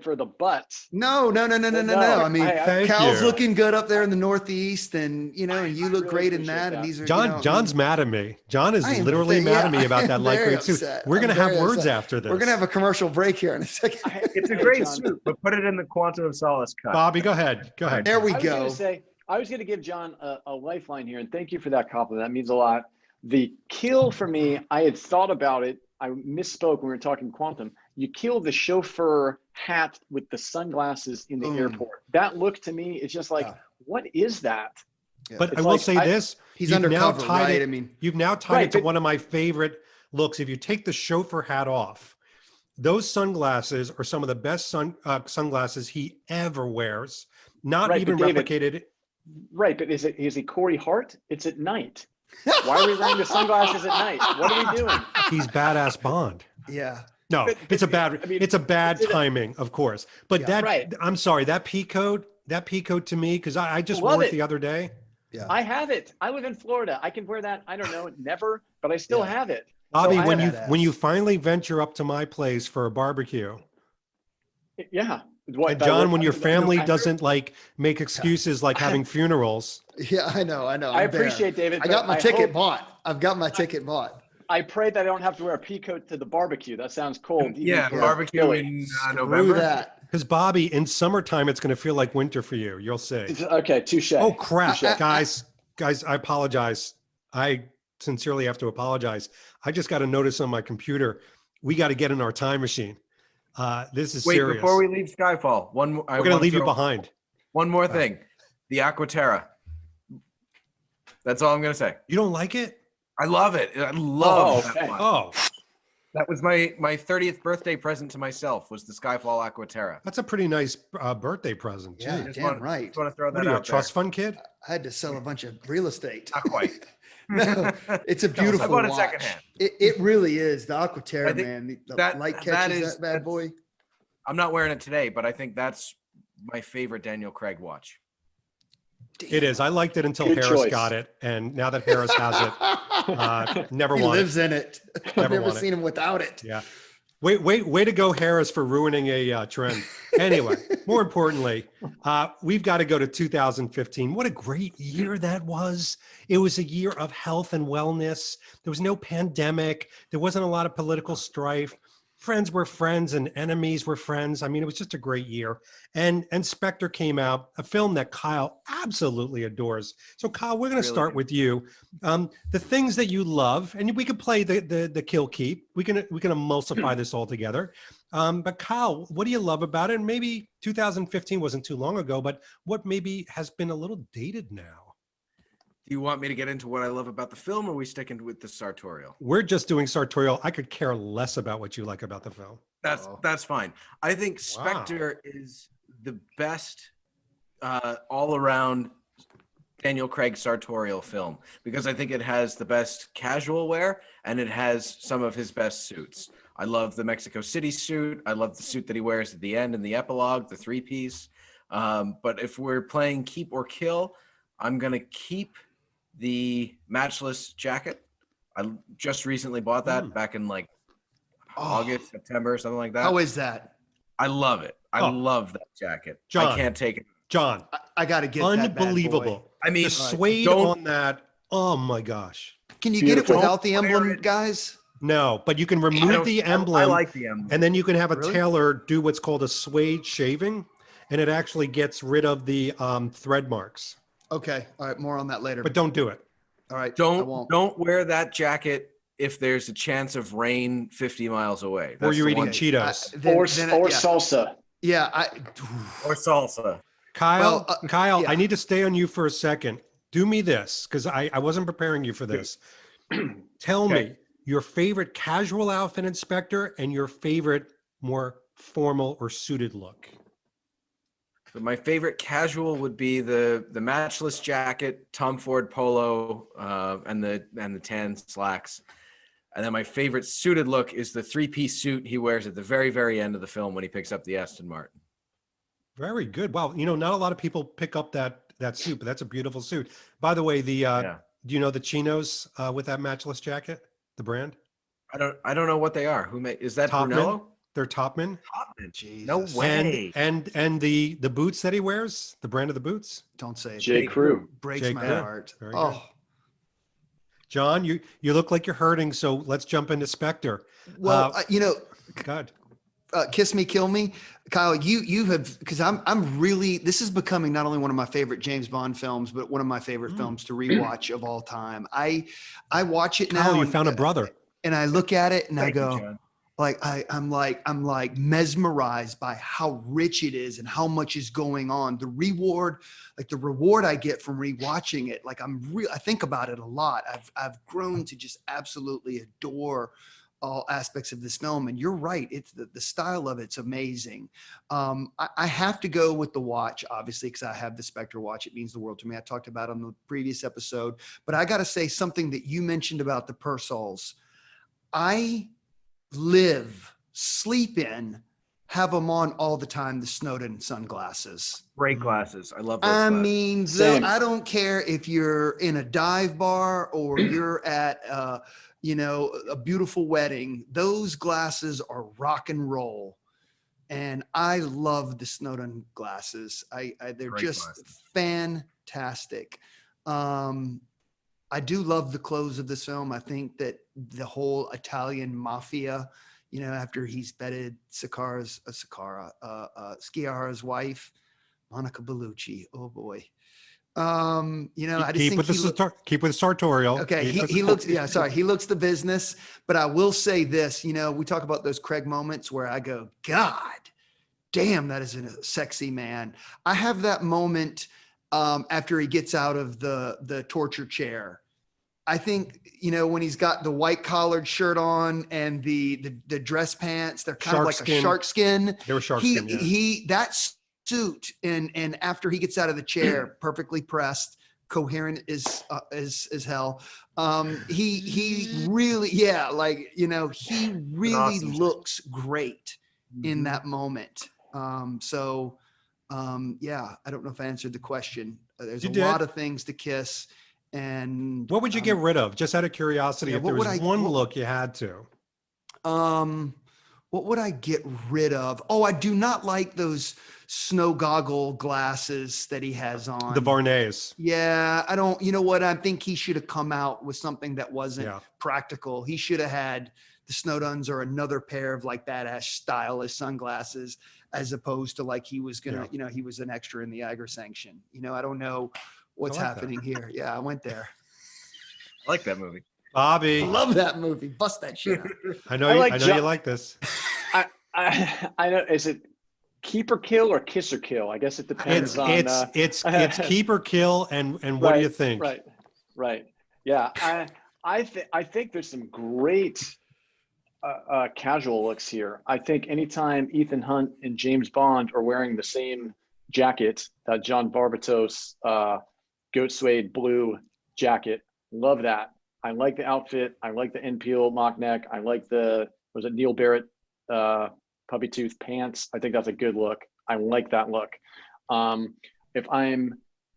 for the butts. No. I mean, Thank Cal's you. looking good up there in the Northeast, and and you look really great in appreciate that. that. And these are John's mad at me. John is I am literally mad at me about that light very grade suit. upset. We're gonna I'm have very words upset. after this. We're gonna have a commercial break here in a second. It's a Hey, great John. suit, but put it in the Quantum of Solace cut. Bobby, go ahead. Go ahead. There we I was go. going to say, I was going to give John a lifeline here, and thank you for that compliment. That means a lot. The kill for me, I had thought about it. I misspoke when we were talking quantum. You kill the chauffeur hat with the sunglasses in the airport. That look to me is just like, what is that? Yeah. But It's I will like, say this. He's you've now undercover, tied right? it- I mean, You've now tied Right, it to but- one of my favorite looks. If you take the chauffeur hat off, those sunglasses are some of the best sunglasses he ever wears. Not Right, even but David- replicated. Right, but is he Corey Hart? It's at night. Why are we wearing the sunglasses at night? What are we doing? He's badass Bond. yeah. No, But- it's a but, bad. I mean, it's a bad it's in a- timing, of course. But Yeah. that, Right. I'm sorry, that pea coat to me, because I just Love wore it it. the other day. Yeah. I have it. I live in Florida. I can wear that. I don't know, never, but I still Yeah. have it. Bobby, I when have- you finally venture up to my place for a barbecue, Yeah. What, and that John, work- when your family I- doesn't like make excuses like having funerals, Yeah, I know. I I'm there. appreciate David. I but got my ticket hope- bought. I've got my ticket bought. I pray that I don't have to wear a pea coat to the barbecue. That sounds cold. even Yeah, for barbecue Philly. in Screw November. that. because Bobby, in summertime, it's going to feel like winter for you. You'll see. Okay, touche. Oh crap, Touche. guys, I apologize. I sincerely have to apologize. I just got a notice on my computer. We got to get in our time machine. This is Wait, serious. before we leave Skyfall, one more. We're going to leave you behind. One more thing, the Aquaterra. That's all I'm gonna say. You don't like it? I love it. I love okay. that one. Oh, That was my 30th birthday present to myself. Was the Skyfall Aquaterra. that's a pretty nice birthday present. Too. Yeah. Just Damn right. Just want to throw that What are you, a out trust fund kid? I had to sell a bunch of real estate. there. Not quite. No, it's a beautiful I bought it watch. secondhand. It really is. The Aquaterra, I think man. The that- light that catches is- that bad boy. I'm not wearing it today, but I think that's my favorite Daniel Craig watch. It is. I liked it until Good Harris choice. got it, and now that Harris has it, never He want lives it. in it. I've Never never want it. seen him without it. Yeah. Way to go, Harris, for ruining a trend. Anyway, more importantly, we've got to go to 2015. What a great year that was. It was a year of health and wellness. There was no pandemic. There wasn't a lot of political strife. Friends were friends and enemies were friends. I mean, it was just a great year. And Spectre came out, a film that Kyle absolutely adores. So Kyle, we're going to Really start good. with you. The things that you love, and we could play the kill keep. We can emulsify this all together. But Kyle, what do you love about it? And maybe 2015 wasn't too long ago, but what maybe has been a little dated now? Do you want me to get into what I love about the film, or are we sticking with the sartorial? We're just doing sartorial. I could care less about what you like about the film. That's fine. I think Spectre is the best all around Daniel Craig sartorial film because I think it has the best casual wear and it has some of his best suits. I love the Mexico City suit. I love the suit that he wears at the end in the epilogue, the 3-piece. But if we're playing keep or kill, I'm going to keep the matchless jacket. I just recently bought that back in like August, September, something like that. How is that? I love it. I love that jacket. John. I can't take it. John, I got to get that bad boy. unbelievable. I mean, The suede don't- on that. Oh my gosh. Can you get it Beautiful. without the Wear emblem, it. guys? No, but you can I remove don't- the I emblem, like the emblem. and then you can have a Really? tailor do what's called a suede shaving, and it actually gets rid of the thread marks. Okay. All right. More on that later. But don't do it. All right. I won't. don't wear that jacket if there's a chance of rain 50 miles away. Or That's you're the eating one- Cheetos. Or yeah. salsa. Yeah. or salsa. Kyle, Well, Kyle, yeah. I need to stay on you for a second. Do me this, because I wasn't preparing you for this. Tell Okay. me your favorite casual outfit in Spectre and your favorite more formal or suited look. So my favorite casual would be the matchless jacket, Tom Ford polo, and the tan slacks. And then my favorite suited look is the 3-piece suit he wears at the very, very end of the film when he picks up the Aston Martin. Very good. Wow. You know, not a lot of people pick up that suit, but that's a beautiful suit. By the way, Yeah. do you know the chinos with that matchless jacket? The brand? I don't know what they are. Is that Topman? Brunello? They're Topman. Jesus. No way. And the boots that he wears, the brand of the boots. Don't say it. J. Crew. Breaks J. my Crew. heart. Very good. Oh, John, you look like you're hurting, so let's jump into Spectre. well, God. Kiss Me, Kill Me. Kyle, you have, because I'm really, this is becoming not only one of my favorite James Bond films, but one of my favorite films to rewatch of all time. I watch it now. Oh, you found a brother. And I look at it and I Thank you, go, John. I'm like mesmerized by how rich it is and how much is going on. The reward I get from rewatching it, I think about it a lot. I've grown to just absolutely adore all aspects of this film. And you're right. It's the style of it's amazing. I have to go with the watch, obviously, because I have the Spectre watch. It means the world to me. I talked about it on the previous episode, but I got to say something that you mentioned about the Persols. I live, sleep in, have them on all the time, the Snowden sunglasses. Great glasses. I love those I glasses. mean, Same. I don't care if you're in a dive bar or you're at, a beautiful wedding. Those glasses are rock and roll. And I love the Snowden glasses. They're Great just glasses. fantastic. I do love the close of this film. I think that the whole Italian mafia, after he's bedded Sciarra's wife, Monica Bellucci. Oh boy. I just Keep think with the sartorial. okay. He looks the business, but I will say this, we talk about those Craig moments where I go, God damn, that is a sexy man. I have that moment after he gets out of the torture chair. I think, when he's got the white collared shirt on and the dress pants, they're kind of like a shark skin. They were shark skin, yeah. That suit and after he gets out of the chair, perfectly pressed, coherent as hell. He really, he really awesome. looks great in that moment. I don't know if I answered the question. There's You a did. lot of things to kiss. And What would you get rid of? Just out of curiosity, if there was one look you had to. What would I get rid of? Oh, I do not like those snow goggle glasses that he has on. The Varnays. Yeah, I don't, you know what? I think he should have come out with something that wasn't practical. He should have had the Snowdons or another pair of badass stylish sunglasses, as opposed to he was going to, he was an extra in the Agar sanction. I don't know what's happening here. Yeah, I went there. I like that movie. Bobby. I love that movie. Bust that shit out. I know you like this. I know. Is it keep or kill or kiss or kill? I guess it depends it's keep or kill. And what do you think? Right. Yeah. I think there's some great casual looks here. I think anytime Ethan Hunt and James Bond are wearing the same jacket, that John Barbatos goat suede blue jacket, love that. I like the outfit. I like the NPL mock neck. I like was it Neil Barrett puppy tooth pants? I think that's a good look. I like that look. And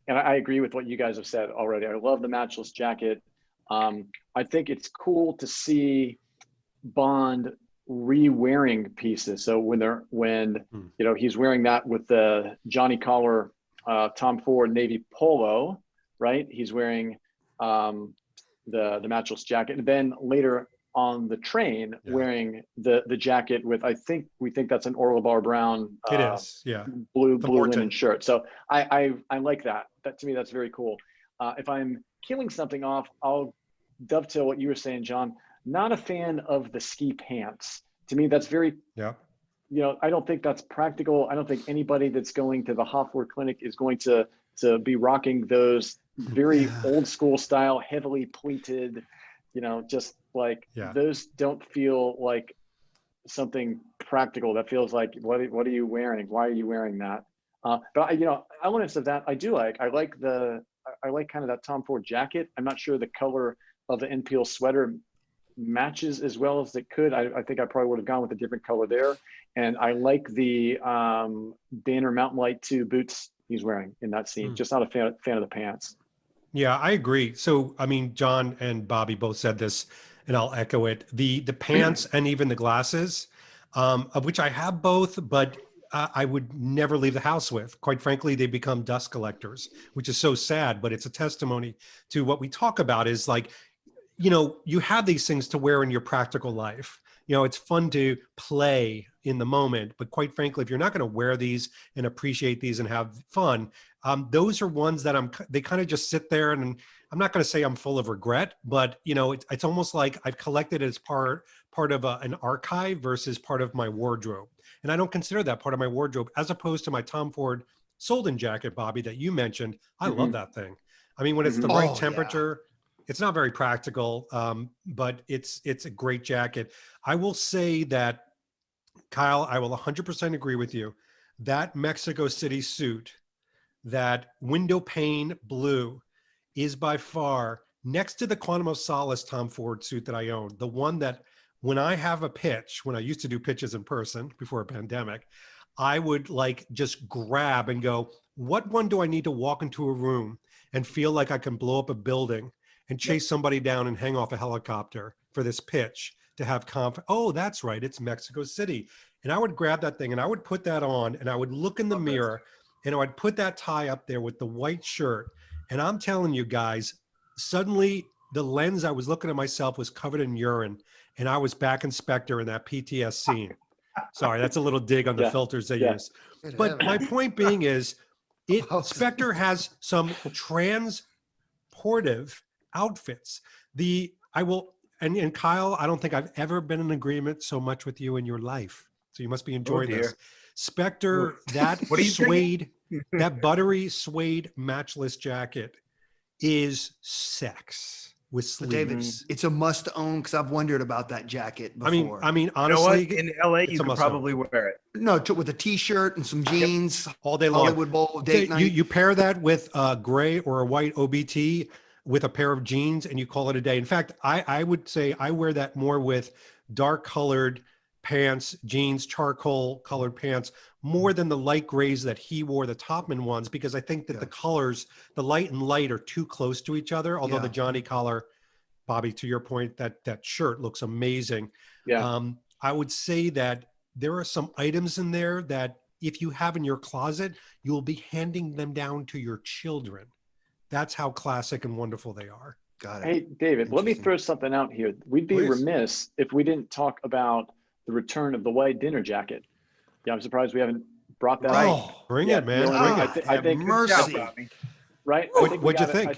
I agree with what you guys have said already. I love the matchless jacket. I think it's cool to see Bond re-wearing pieces. So when he's wearing that with the Johnny Collar Tom Ford Navy polo, right? He's wearing the matchless jacket, and then later on the train wearing the jacket with, we think that's an Orla Bar Brown it is, blue linen shirt. So I like that. That to me, that's very cool. If I'm killing something off, I'll dovetail what you were saying, John. Not a fan of the ski pants. To me, that's very I don't think that's practical. I don't think anybody that's going to the Hoffler Clinic is going to be rocking those very old school style, heavily pleated, just those don't feel like something practical. That feels like, what are you wearing? Why are you wearing that? But elements of that I do like. I like kind of that Tom Ford jacket. I'm not sure the color of the NPL sweater matches as well as it could. I think I probably would have gone with a different color there. And I like the Banner Mountain Light 2 boots he's wearing in that scene. Just not a fan of the pants. Yeah, I agree. So, I mean, John and Bobby both said this, and I'll echo it. The pants and even the glasses, of which I have both, but I would never leave the house with. Quite frankly, they become dust collectors, which is so sad, but it's a testimony to what we talk about is like, you know, you have these things to wear in your practical life. You know, it's fun to play in the moment, but quite frankly, if you're not going to wear these and appreciate these and have fun, those are ones that they kind of just sit there, and I'm not going to say I'm full of regret, but you know, it's almost like I've collected it as part of an archive versus part of my wardrobe. And I don't consider that part of my wardrobe, as opposed to my Tom Ford Solden jacket, Bobby, that you mentioned. I love that thing. I mean, when it's the right temperature, it's not very practical, but it's a great jacket. I will say that, Kyle, I will 100% agree with you. That Mexico City suit, that window pane blue, is by far, next to the Quantum of Solace Tom Ford suit that I own, the one that when I have a pitch, when I used to do pitches in person before a pandemic, I would like just grab and go, what one do I need to walk into a room and feel like I can blow up a building and chase somebody down and hang off a helicopter for this pitch to have confidence? Oh, that's right. It's Mexico City. And I would grab that thing and I would put that on and I would look in the mirror and I would put that tie up there with the white shirt. And I'm telling you guys, suddenly the lens I was looking at myself was covered in urine, and I was back in Spectre in that PTS scene. Sorry, that's a little dig on the filters they use. But my point being is, Spectre has some transportive outfits. And Kyle, I don't think I've ever been in agreement so much with you in your life. So you must be enjoying this. Spectre, that suede, that buttery suede matchless jacket is sex with sleeves. David, it's a must own because I've wondered about that jacket before. I mean, honestly, in LA, you could probably wear it. No, with a t-shirt and some jeans all day long. Hollywood Bowl date night. You pair that with a gray or a white OBT with a pair of jeans and you call it a day. In fact, I would say I wear that more with dark colored pants, jeans, charcoal colored pants, more than the light grays that he wore, the Topman ones, because I think that the colors, the light and light, are too close to each other. Although the Johnny collar, Bobby, to your point, that shirt looks amazing. I would say that there are some items in there that if you have in your closet, you'll be handing them down to your children. That's how classic and wonderful they are. Got it. Hey, David, let me throw something out here. We'd be remiss if we didn't talk about the return of the white dinner jacket. Yeah, I'm surprised we haven't brought that up. Bring it, man. Bring it. I think mercy. Right? What'd you think? I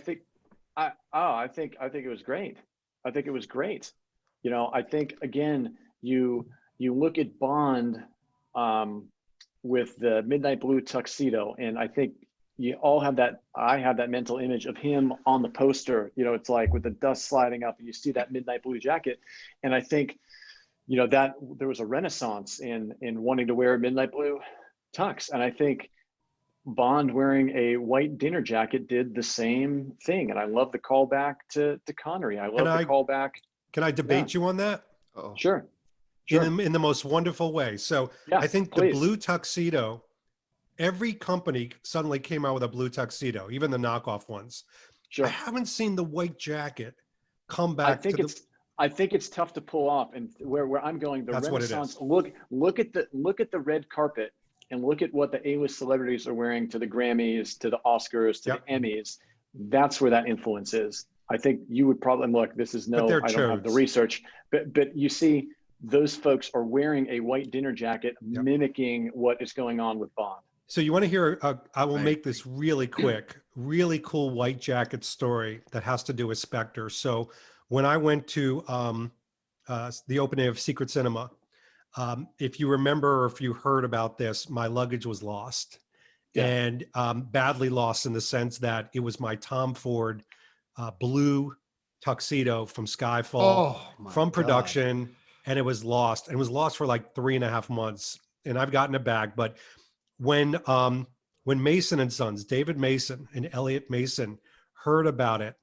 think it was great. I think it was great. You know, I think again, you look at Bond with the midnight blue tuxedo, and I think you all have that. I have that mental image of him on the poster. You know, it's like with the dust sliding up, and you see that midnight blue jacket, and I think, you know, that there was a renaissance in wanting to wear a midnight blue tux. And I think Bond wearing a white dinner jacket did the same thing. And I love the callback to Connery. I love the callback. Can I debate you on that? Sure. In the most wonderful way. So I think the blue tuxedo, every company suddenly came out with a blue tuxedo, even the knockoff ones. Sure. I haven't seen the white jacket come back. I think it's tough to pull off, and where I'm going, That's Renaissance. Look at the red carpet, and look at what the A-list celebrities are wearing to the Grammys, to the Oscars, to the Emmys. That's where that influence is. I think you would probably look. This is I don't have the research, but you see, those folks are wearing a white dinner jacket, mimicking what is going on with Bond. So you want to hear? I will make this really quick. Really cool white jacket story that has to do with Spectre. So when I went to the opening of Secret Cinema, if you remember or if you heard about this, my luggage was lost, and badly lost in the sense that it was my Tom Ford blue tuxedo from Skyfall from production, and it was lost. And it was lost for like 3.5 months, and I've gotten it back. But when Mason and Sons, David Mason and Elliot Mason, heard about it,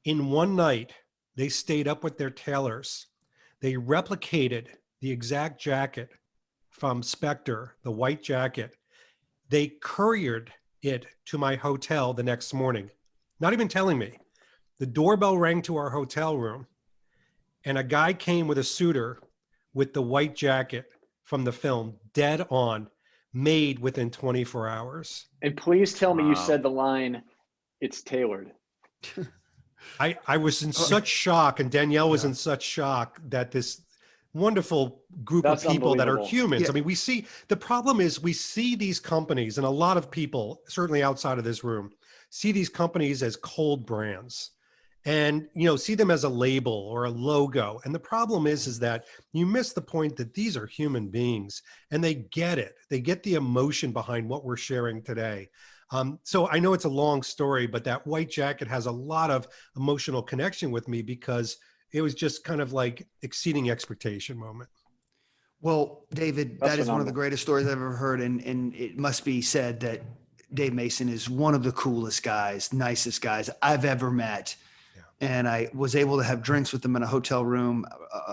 in one night, they stayed up with their tailors. They replicated the exact jacket from Spectre, the white jacket. They couriered it to my hotel the next morning, not even telling me. The doorbell rang to our hotel room, and a guy came with a suitor with the white jacket from the film, dead on, made within 24 hours. And please tell me you Wow. said the line, "It's tailored." I was in such shock, and Danielle was in such shock that this wonderful group That's of people that are unbelievable. humans. Yeah. I mean, the problem is we see these companies, and a lot of people, certainly outside of this room, see these companies as cold brands and, see them as a label or a logo. And the problem is that you miss the point that these are human beings and they get it. They get the emotion behind what we're sharing today. So I know it's a long story, but that white jacket has a lot of emotional connection with me because it was just kind of like exceeding expectation moment. Well, David, That's that is one of the phenomenal. greatest stories I've ever heard. And it must be said that Dave Mason is one of the coolest guys, nicest guys I've ever met. Yeah. And I was able to have drinks with him in a hotel room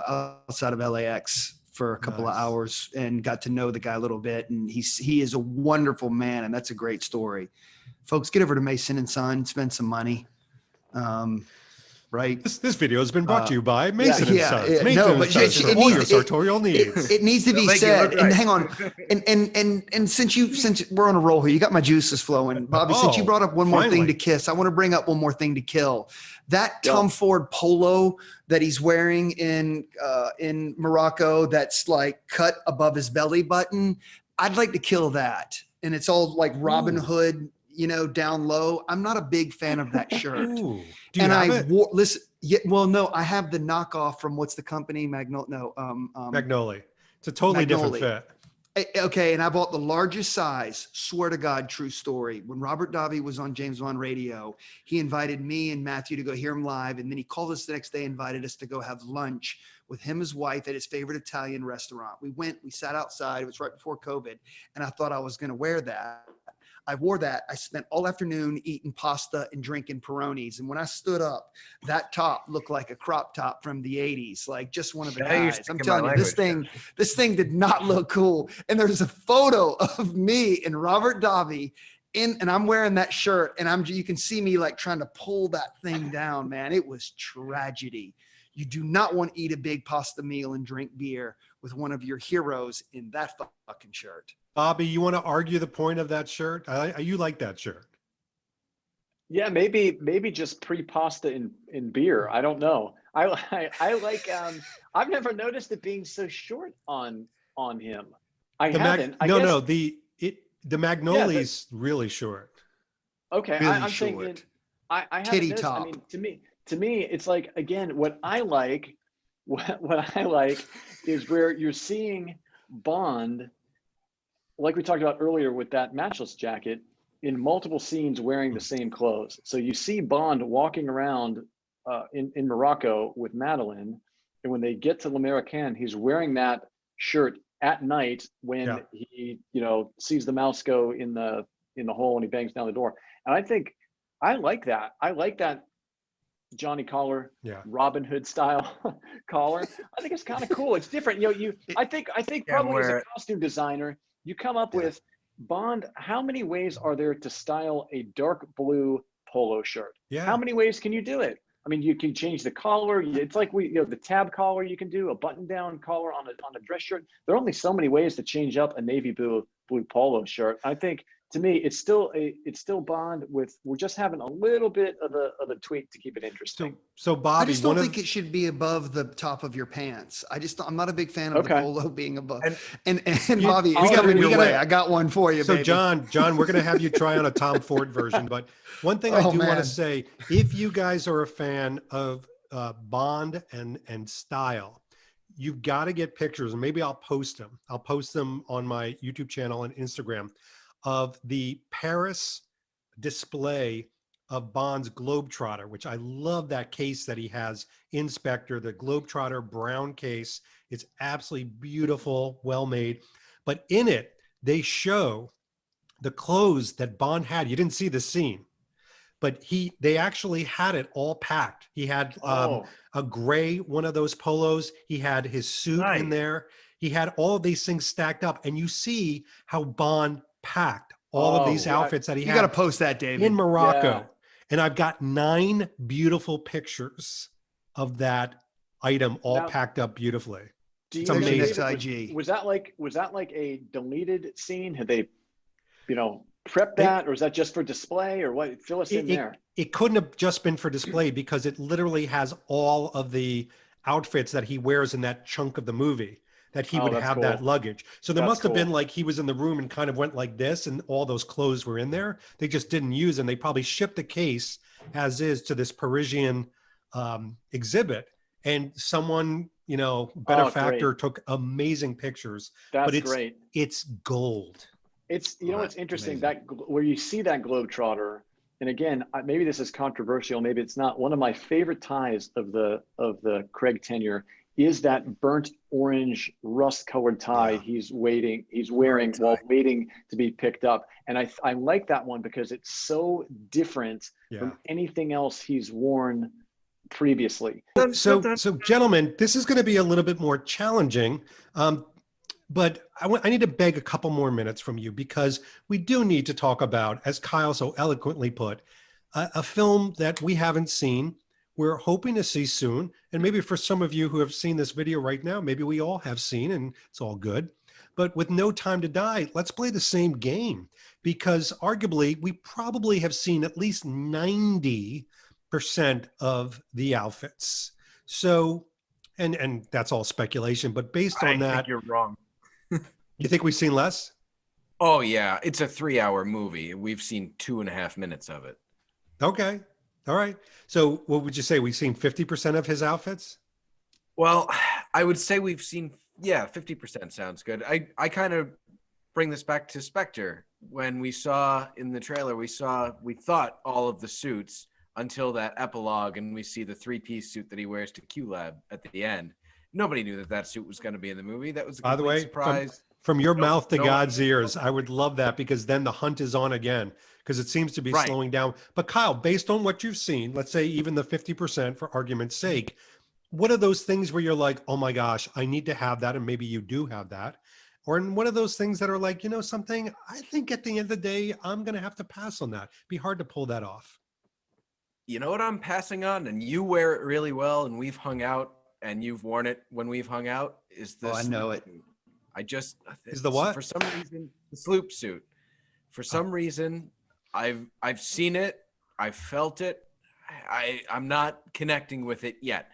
outside of LAX for a couple of Nice. hours and got to know the guy a little bit. And he is a wonderful man. And that's a great story. Folks, get over to Mason and Son, spend some money. Right. This video has been brought to you by Mason yeah, and Sons. yeah, Mason no, and but Sons it for all your needs- sartorial needs. It needs to be Make it said. look And right. hang on, and since we're on a roll here, you got my juices flowing, Bobby. Since you Oh, brought up one more thing finally. to kiss, I want to bring up one more thing to kill. That Yeah. Tom Ford polo that he's wearing in Morocco, that's like cut above his belly button. I'd like to kill that, and it's all like Robin Ooh. Hood, down low. I'm not a big fan of that shirt. Ooh, do you And have I it? wore listen. Yeah, well, no, I have the knockoff from what's the company? Magnoli. It's a totally different Magnoli. fit. Okay, and I bought the largest size. Swear to God, true story. When Robert Davi was on James Bond radio, he invited me and Matthew to go hear him live, and then he called us the next day, invited us to go have lunch with him, his wife, at his favorite Italian restaurant. We went, we sat outside. It was right before COVID, and I thought I was going to wear that. I wore that. I spent all afternoon eating pasta and drinking Peronis. And when I stood up, that top looked like a crop top from the 80s, like just one of the Yeah, you're guys. I'm speaking telling my you, language, this thing did not look cool. And there's a photo of me and Robert Davi and I'm wearing that shirt, and you can see me like trying to pull that thing down, man. It was tragedy. You do not want to eat a big pasta meal and drink beer with one of your heroes in that fucking shirt. Bobby, you want to argue the point of that shirt? You like that shirt? Yeah, maybe just pre-pasta in beer. I don't know. I like. I've never noticed it being so short on him. I haven't. I guess, the Magnoli's really short. Okay, Really I'm short. thinking. I haven't Titty noticed. top. I mean, to me, it's like, again, what I like is where you're seeing Bond, like we talked about earlier with that matchless jacket, in multiple scenes wearing the same clothes. So you see Bond walking around in Morocco with Madeline, and when they get to l'Americaine, he's wearing that shirt at night when he sees the mouse go in the hole and he bangs down the door. And I think I like that. I like that Johnny collar, Robin Hood style collar. I think it's kind of cool. It's different. I think probably as a costume designer, you come up with, Bond, how many ways are there to style a dark blue polo shirt? Yeah. How many ways can you do it? I mean, you can change the collar. It's like the tab collar you can do, a button down collar on a dress shirt. There are only so many ways to change up a navy blue polo shirt. I think, to me, it's still Bond with, we're just having a little bit of a tweak to keep it interesting. So Bobby, I just don't think it should be above the top of your pants. I'm not a big fan of the polo being above. And Bobby, it's coming your way. I got one for you, so baby. John, we're going to have you try on a Tom Ford version. But one thing I do want to say, if you guys are a fan of Bond and style, you've got to get pictures, and maybe I'll post them. I'll post them on my YouTube channel and Instagram, of the Paris display of Bond's Globetrotter, which I love that case that he has in Spectre, the Globetrotter brown case. It's absolutely beautiful, well made. But in it, they show the clothes that Bond had. You didn't see the scene, but they actually had it all packed. He had a gray one of those polos. He had his suit in there. He had all of these things stacked up, and you see how Bond packed all of these outfits that he had. You got to post that, David. In Morocco. And I've got 9 beautiful pictures of that item all packed up beautifully. Do you It's know, amazing. David, IG. was that like a deleted scene? Had they, prepped They- that, or was that just for display, or what? Fill us in It, there. it couldn't have just been for display because it literally has all of the outfits that he wears in that chunk of the movie that he Oh, would that's have that cool. luggage. So there That's must have been cool. like he was in the room and kind of went like this and all those clothes were in there. They just didn't use them. They probably shipped the case as is to this Parisian exhibit, and someone, better Oh, great. factor took amazing pictures, but That's great. it's gold. It's, Oh, what's that's interesting, amazing. where you see that globetrotter, and again, maybe this is controversial, maybe it's not. One of my favorite ties of the Craig tenure is that burnt orange rust-colored tie Yeah. he's wearing while waiting to be picked up. And I like that one because it's so different Yeah. from anything else he's worn previously. So gentlemen, this is going to be a little bit more challenging, but I need to beg a couple more minutes from you because we do need to talk about, as Kyle so eloquently put, a film that we haven't seen. We're hoping to see soon. And maybe for some of you who have seen this video right now, maybe we all have seen and it's all good. But with No Time to Die, let's play the same game because arguably we probably have seen at least 90% of the outfits. So, and that's all speculation, but based on I that, think you're wrong. you think we've seen less? Oh yeah, it's a 3-hour movie. We've seen 2.5 minutes of it. Okay. All right. So what would you say? We've seen 50% of his outfits? Well, I would say we've seen, 50% sounds good. I kind of bring this back to Spectre. When we saw in the trailer, we thought all of the suits until that epilogue, and we see the 3-piece suit that he wears to Q-Lab at the end. Nobody knew that suit was going to be in the movie. That was a By the complete way, surprise. from your mouth to no God's one- ears, I would love that because then the hunt is on again because it seems to be Right. slowing down. But Kyle, based on what you've seen, let's say even the 50% for argument's sake, what are those things where you're like, oh my gosh, I need to have that, and maybe you do have that? Or what are those things that are like, something, I think at the end of the day, I'm going to have to pass on that. Be hard to pull that off. You know what I'm passing on, and you wear it really well, and we've hung out, and you've worn it when we've hung out, is this. Oh, I know it. Is the what? For some reason, the sloop suit. For some reason, I've seen it, I've felt it. I'm not connecting with it yet,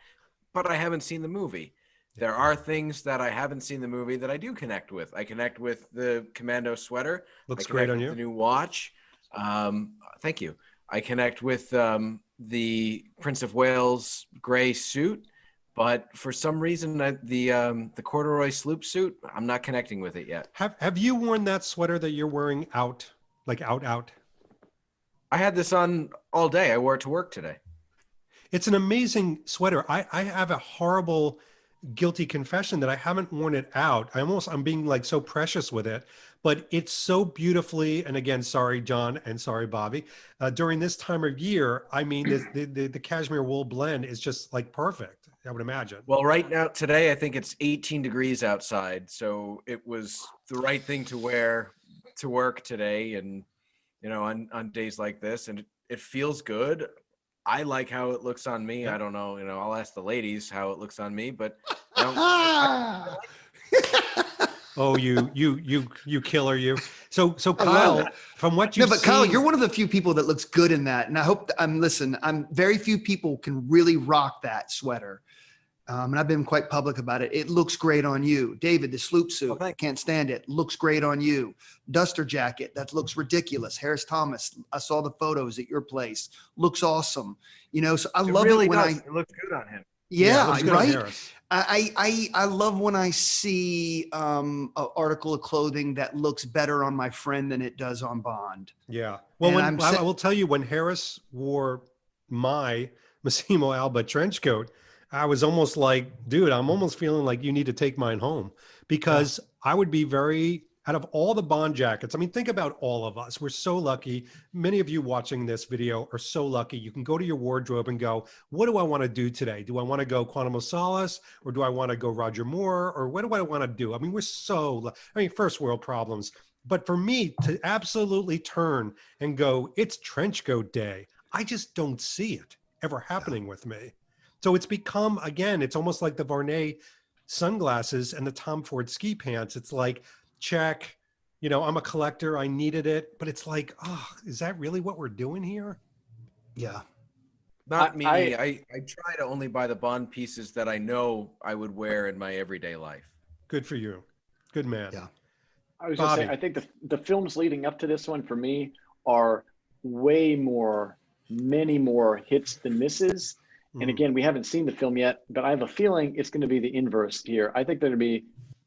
but I haven't seen the movie. There are things that I haven't seen the movie that I do connect with. I connect with the commando sweater. Looks I great connect on with you. The new watch. Thank you. I connect with the Prince of Wales gray suit, but for some reason, the corduroy sloop suit, I'm not connecting with it yet. Have you worn that sweater that you're wearing out, like out? I had this on all day. I wore it to work today. It's an amazing sweater. I have a horrible guilty confession that I haven't worn it out. I'm being like so precious with it, but it's so beautifully, and again, sorry, John, and sorry, Bobby, during this time of year, I mean, the cashmere wool blend is just like perfect, I would imagine. Well, right now, today, I think it's 18 degrees outside. So it was the right thing to wear to work today. And, on days like this, and it feels good. I like how it looks on me. I don't know, I'll ask the ladies how it looks on me, but Oh, you killer, you. So Kyle, from what you've No, but Kyle, seen, you're one of the few people that looks good in that. And I hope I'm very few people can really rock that sweater. And I've been quite public about it. It looks great on you. David, the sloop suit, I can't stand it. Looks great on you. Duster jacket, that looks ridiculous. Harris Thomas, I saw the photos at your place. Looks awesome. So I love really it when does. It looks good on him. yeah, it looks good on right. Harris. I love when I see an article of clothing that looks better on my friend than it does on Bond. Yeah. Well, And I will tell you, when Harris wore my Massimo Alba trench coat, I was almost like, dude, I'm almost feeling like you need to take mine home because I would be out of all the Bond jackets. I mean, think about all of us. We're so lucky. Many of you watching this video are so lucky. You can go to your wardrobe and go, what do I want to do today? Do I want to go Quantum of Solace, or do I want to go Roger Moore, or what do I want to do? I mean, first world problems. But for me to absolutely turn and go, it's trench coat day, I just don't see it ever happening with me. So it's become, again, it's almost like the Varney sunglasses and the Tom Ford ski pants. It's like, check, you know, I'm a collector. I needed it. But it's like, oh, is that really what we're doing here? Yeah. Not me. I try to only buy the Bond pieces that I know I would wear in my everyday life. Good for you. Good man. Yeah. I was just saying, I think the films leading up to this one for me are many more hits than misses. And again, we haven't seen the film yet, but I have a feeling it's going to be the inverse here. I think there'll be,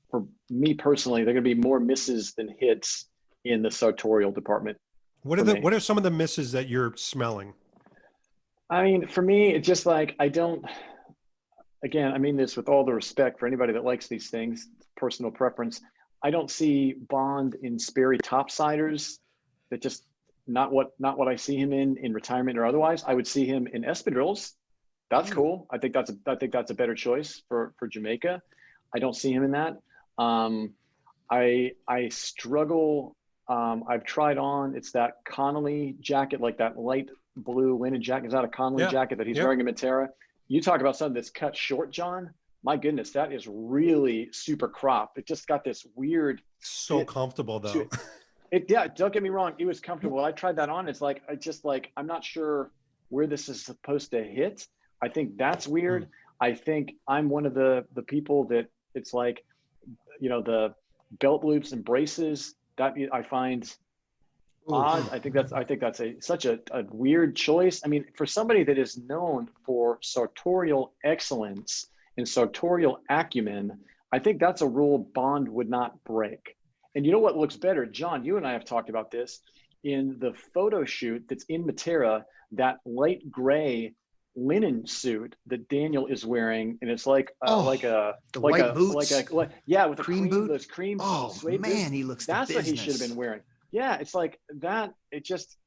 for me personally, there are going to be more misses than hits in the sartorial department. What are some of the misses that you're smelling? I mean, for me, it's just like, again, I mean this with all the respect for anybody that likes these things, personal preference. I don't see Bond in Sperry topsiders. That just not what I see him in retirement or otherwise. I would see him in espadrilles. That's cool. I think that's a better choice for Jamaica. I don't see him in that. I struggle. I've tried on. It's that Connolly jacket, like that light blue linen jacket. Is that a Connolly jacket that he's wearing in Matera? You talk about something that's cut short, John. My goodness, that is really super crop. It just got this weird. So comfortable though. Yeah, don't get me wrong. It was comfortable. I tried that on. It's like, I'm not sure where this is supposed to hit. I think that's weird. I think I'm one of the people that it's like, you know, the belt loops and braces that I find odd. I think that's such a weird choice. I mean, for somebody that is known for sartorial excellence and sartorial acumen, I think that's a rule Bond would not break. And you know what looks better? John, you and I have talked about this in the photo shoot that's in Matera, that light gray linen suit that Daniel is wearing, and it's like white boots, with the cream boot, those cream suede boots. He looks. That's what he should have been wearing. Yeah, it's like that. It just,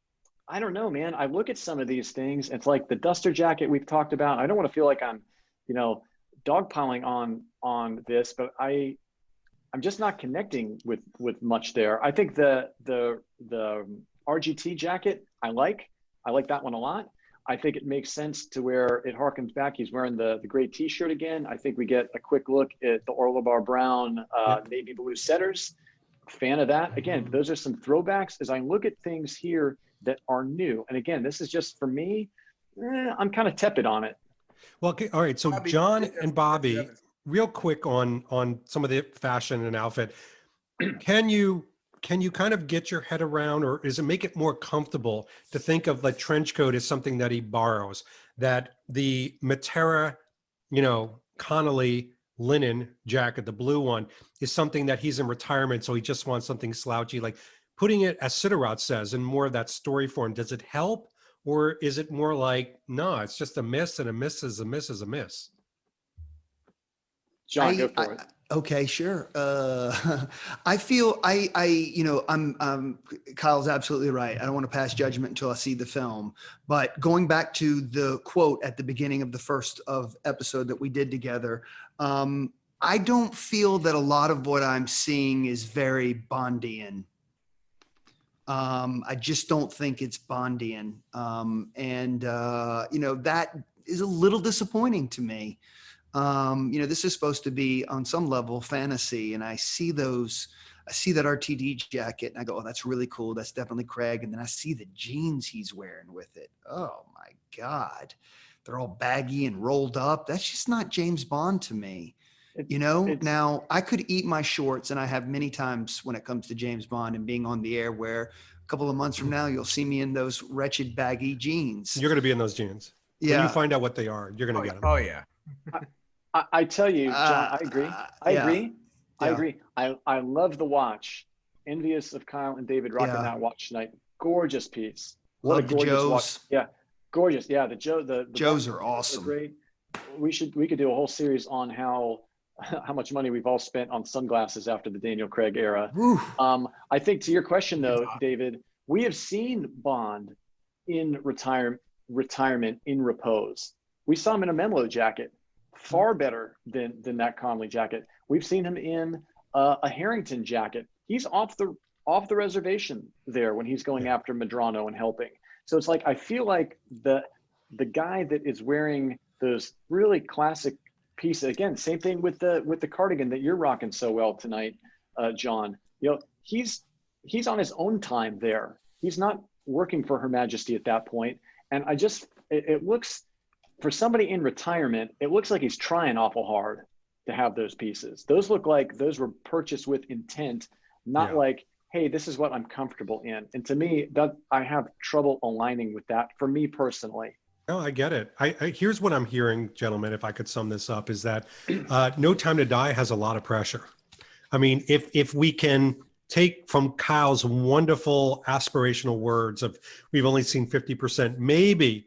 I don't know, man. I look at some of these things. It's like the duster jacket we've talked about. I don't want to feel like I'm, you know, dogpiling on this, but I'm just not connecting with much there. I think the RGT jacket, I like that one a lot. I think it makes sense to where it harkens back. He's wearing the gray t-shirt again. I think we get a quick look at the Orla Bar Brown navy blue setters. Fan of that. Again, those are some throwbacks as I look at things here that are new. And again, this is just for me, I'm kind of tepid on it. Well, okay, all right. So Bobby, John and Bobby, real quick on some of the fashion and outfit. Can you kind of get your head around, or does it make it more comfortable to think of like trench coat as something that he borrows, that the Matera, you know, Connolly linen jacket, the blue one, is something that he's in retirement, so he just wants something slouchy, like putting it, as Siderat says, in more of that story form? Does it help, or is it more like, no, it's just a miss, and a miss is a miss is a miss? John, go for it. Okay, sure. I feel you know, I'm Kyle's absolutely right. I don't want to pass judgment until I see the film. But going back to the quote at the beginning of the first episode that we did together, I don't feel that a lot of what I'm seeing is very Bondian. I just don't think it's Bondian. You know, that is a little disappointing to me. You know, this is supposed to be on some level fantasy, and I see that RTD jacket and I go, oh, that's really cool. That's definitely Craig. And then I see the jeans he's wearing with it. Oh my God. They're all baggy and rolled up. That's just not James Bond to me. You know, now I could eat my shorts, and I have many times when it comes to James Bond and being on the air, where a couple of months from now, you'll see me in those wretched baggy jeans. You're going to be in those jeans. Yeah. When you find out what they are, you're going to get them. Oh yeah. I tell you, John, I agree. I agree. I love the watch. Envious of Kyle and David rocking that watch tonight. Gorgeous piece. What Love a gorgeous Joes. watch. Yeah, gorgeous. Yeah, the Joes are awesome. Great. We could do a whole series on how much money we've all spent on sunglasses after the Daniel Craig era. I think to your question though, David, we have seen Bond in retirement in repose. We saw him in a Menlo jacket, far better than that Connolly jacket. We've seen him in a Harrington jacket. He's off the reservation there when he's going after Medrano and helping. So it's like, I feel like the guy that is wearing those really classic piece. Again, same thing with the cardigan that you're rocking so well tonight, John. You know, he's on his own time there. He's not working for Her Majesty at that point. And it looks, for somebody in retirement, it looks like he's trying awful hard to have those pieces. Those look like those were purchased with intent, not like, hey, this is what I'm comfortable in. And to me, that I have trouble aligning with that for me personally. Oh, I get it. Here's what I'm hearing, gentlemen, if I could sum this up, is that No Time to Die has a lot of pressure. I mean, if we can take from Kyle's wonderful aspirational words of, we've only seen 50%, maybe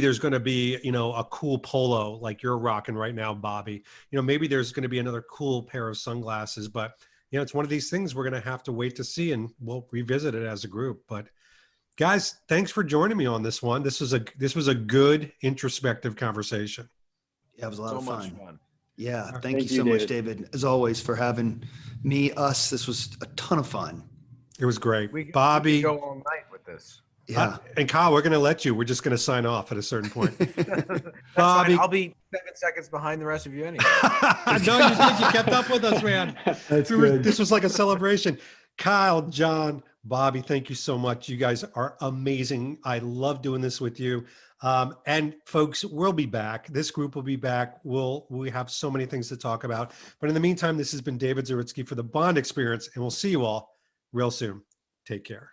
there's going to be, you know, a cool polo like you're rocking right now, Bobby. You know, maybe there's going to be another cool pair of sunglasses, but, you know, it's one of these things we're going to have to wait to see, and we'll revisit it as a group. But guys, thanks for joining me on this one. This was a good introspective conversation. Yeah, it was a lot of fun. Much fun. Yeah, thank you so much, David, as always, for having us. This was a ton of fun. It was great. Bobby, we could go all night with this. Yeah. And Kyle, we're going to let you. We're just going to sign off at a certain point. Bobby, I'll be 7 seconds behind the rest of you anyway. No, you did. You kept up with us, man. This was like a celebration. Kyle, John, Bobby, thank you so much. You guys are amazing. I love doing this with you. And folks, we'll be back. This group will be back. We have so many things to talk about. But in the meantime, this has been David Zaritsky for the Bond Experience, and we'll see you all real soon. Take care.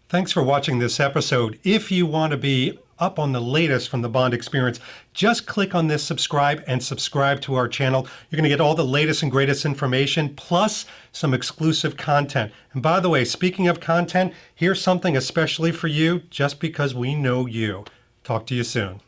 Thanks for watching this episode. If you want to be up on the latest from the Bond Experience, just click on this subscribe and subscribe to our channel. You're going to get all the latest and greatest information, plus some exclusive content. And by the way, speaking of content, here's something especially for you, just because we know you. Talk to you soon.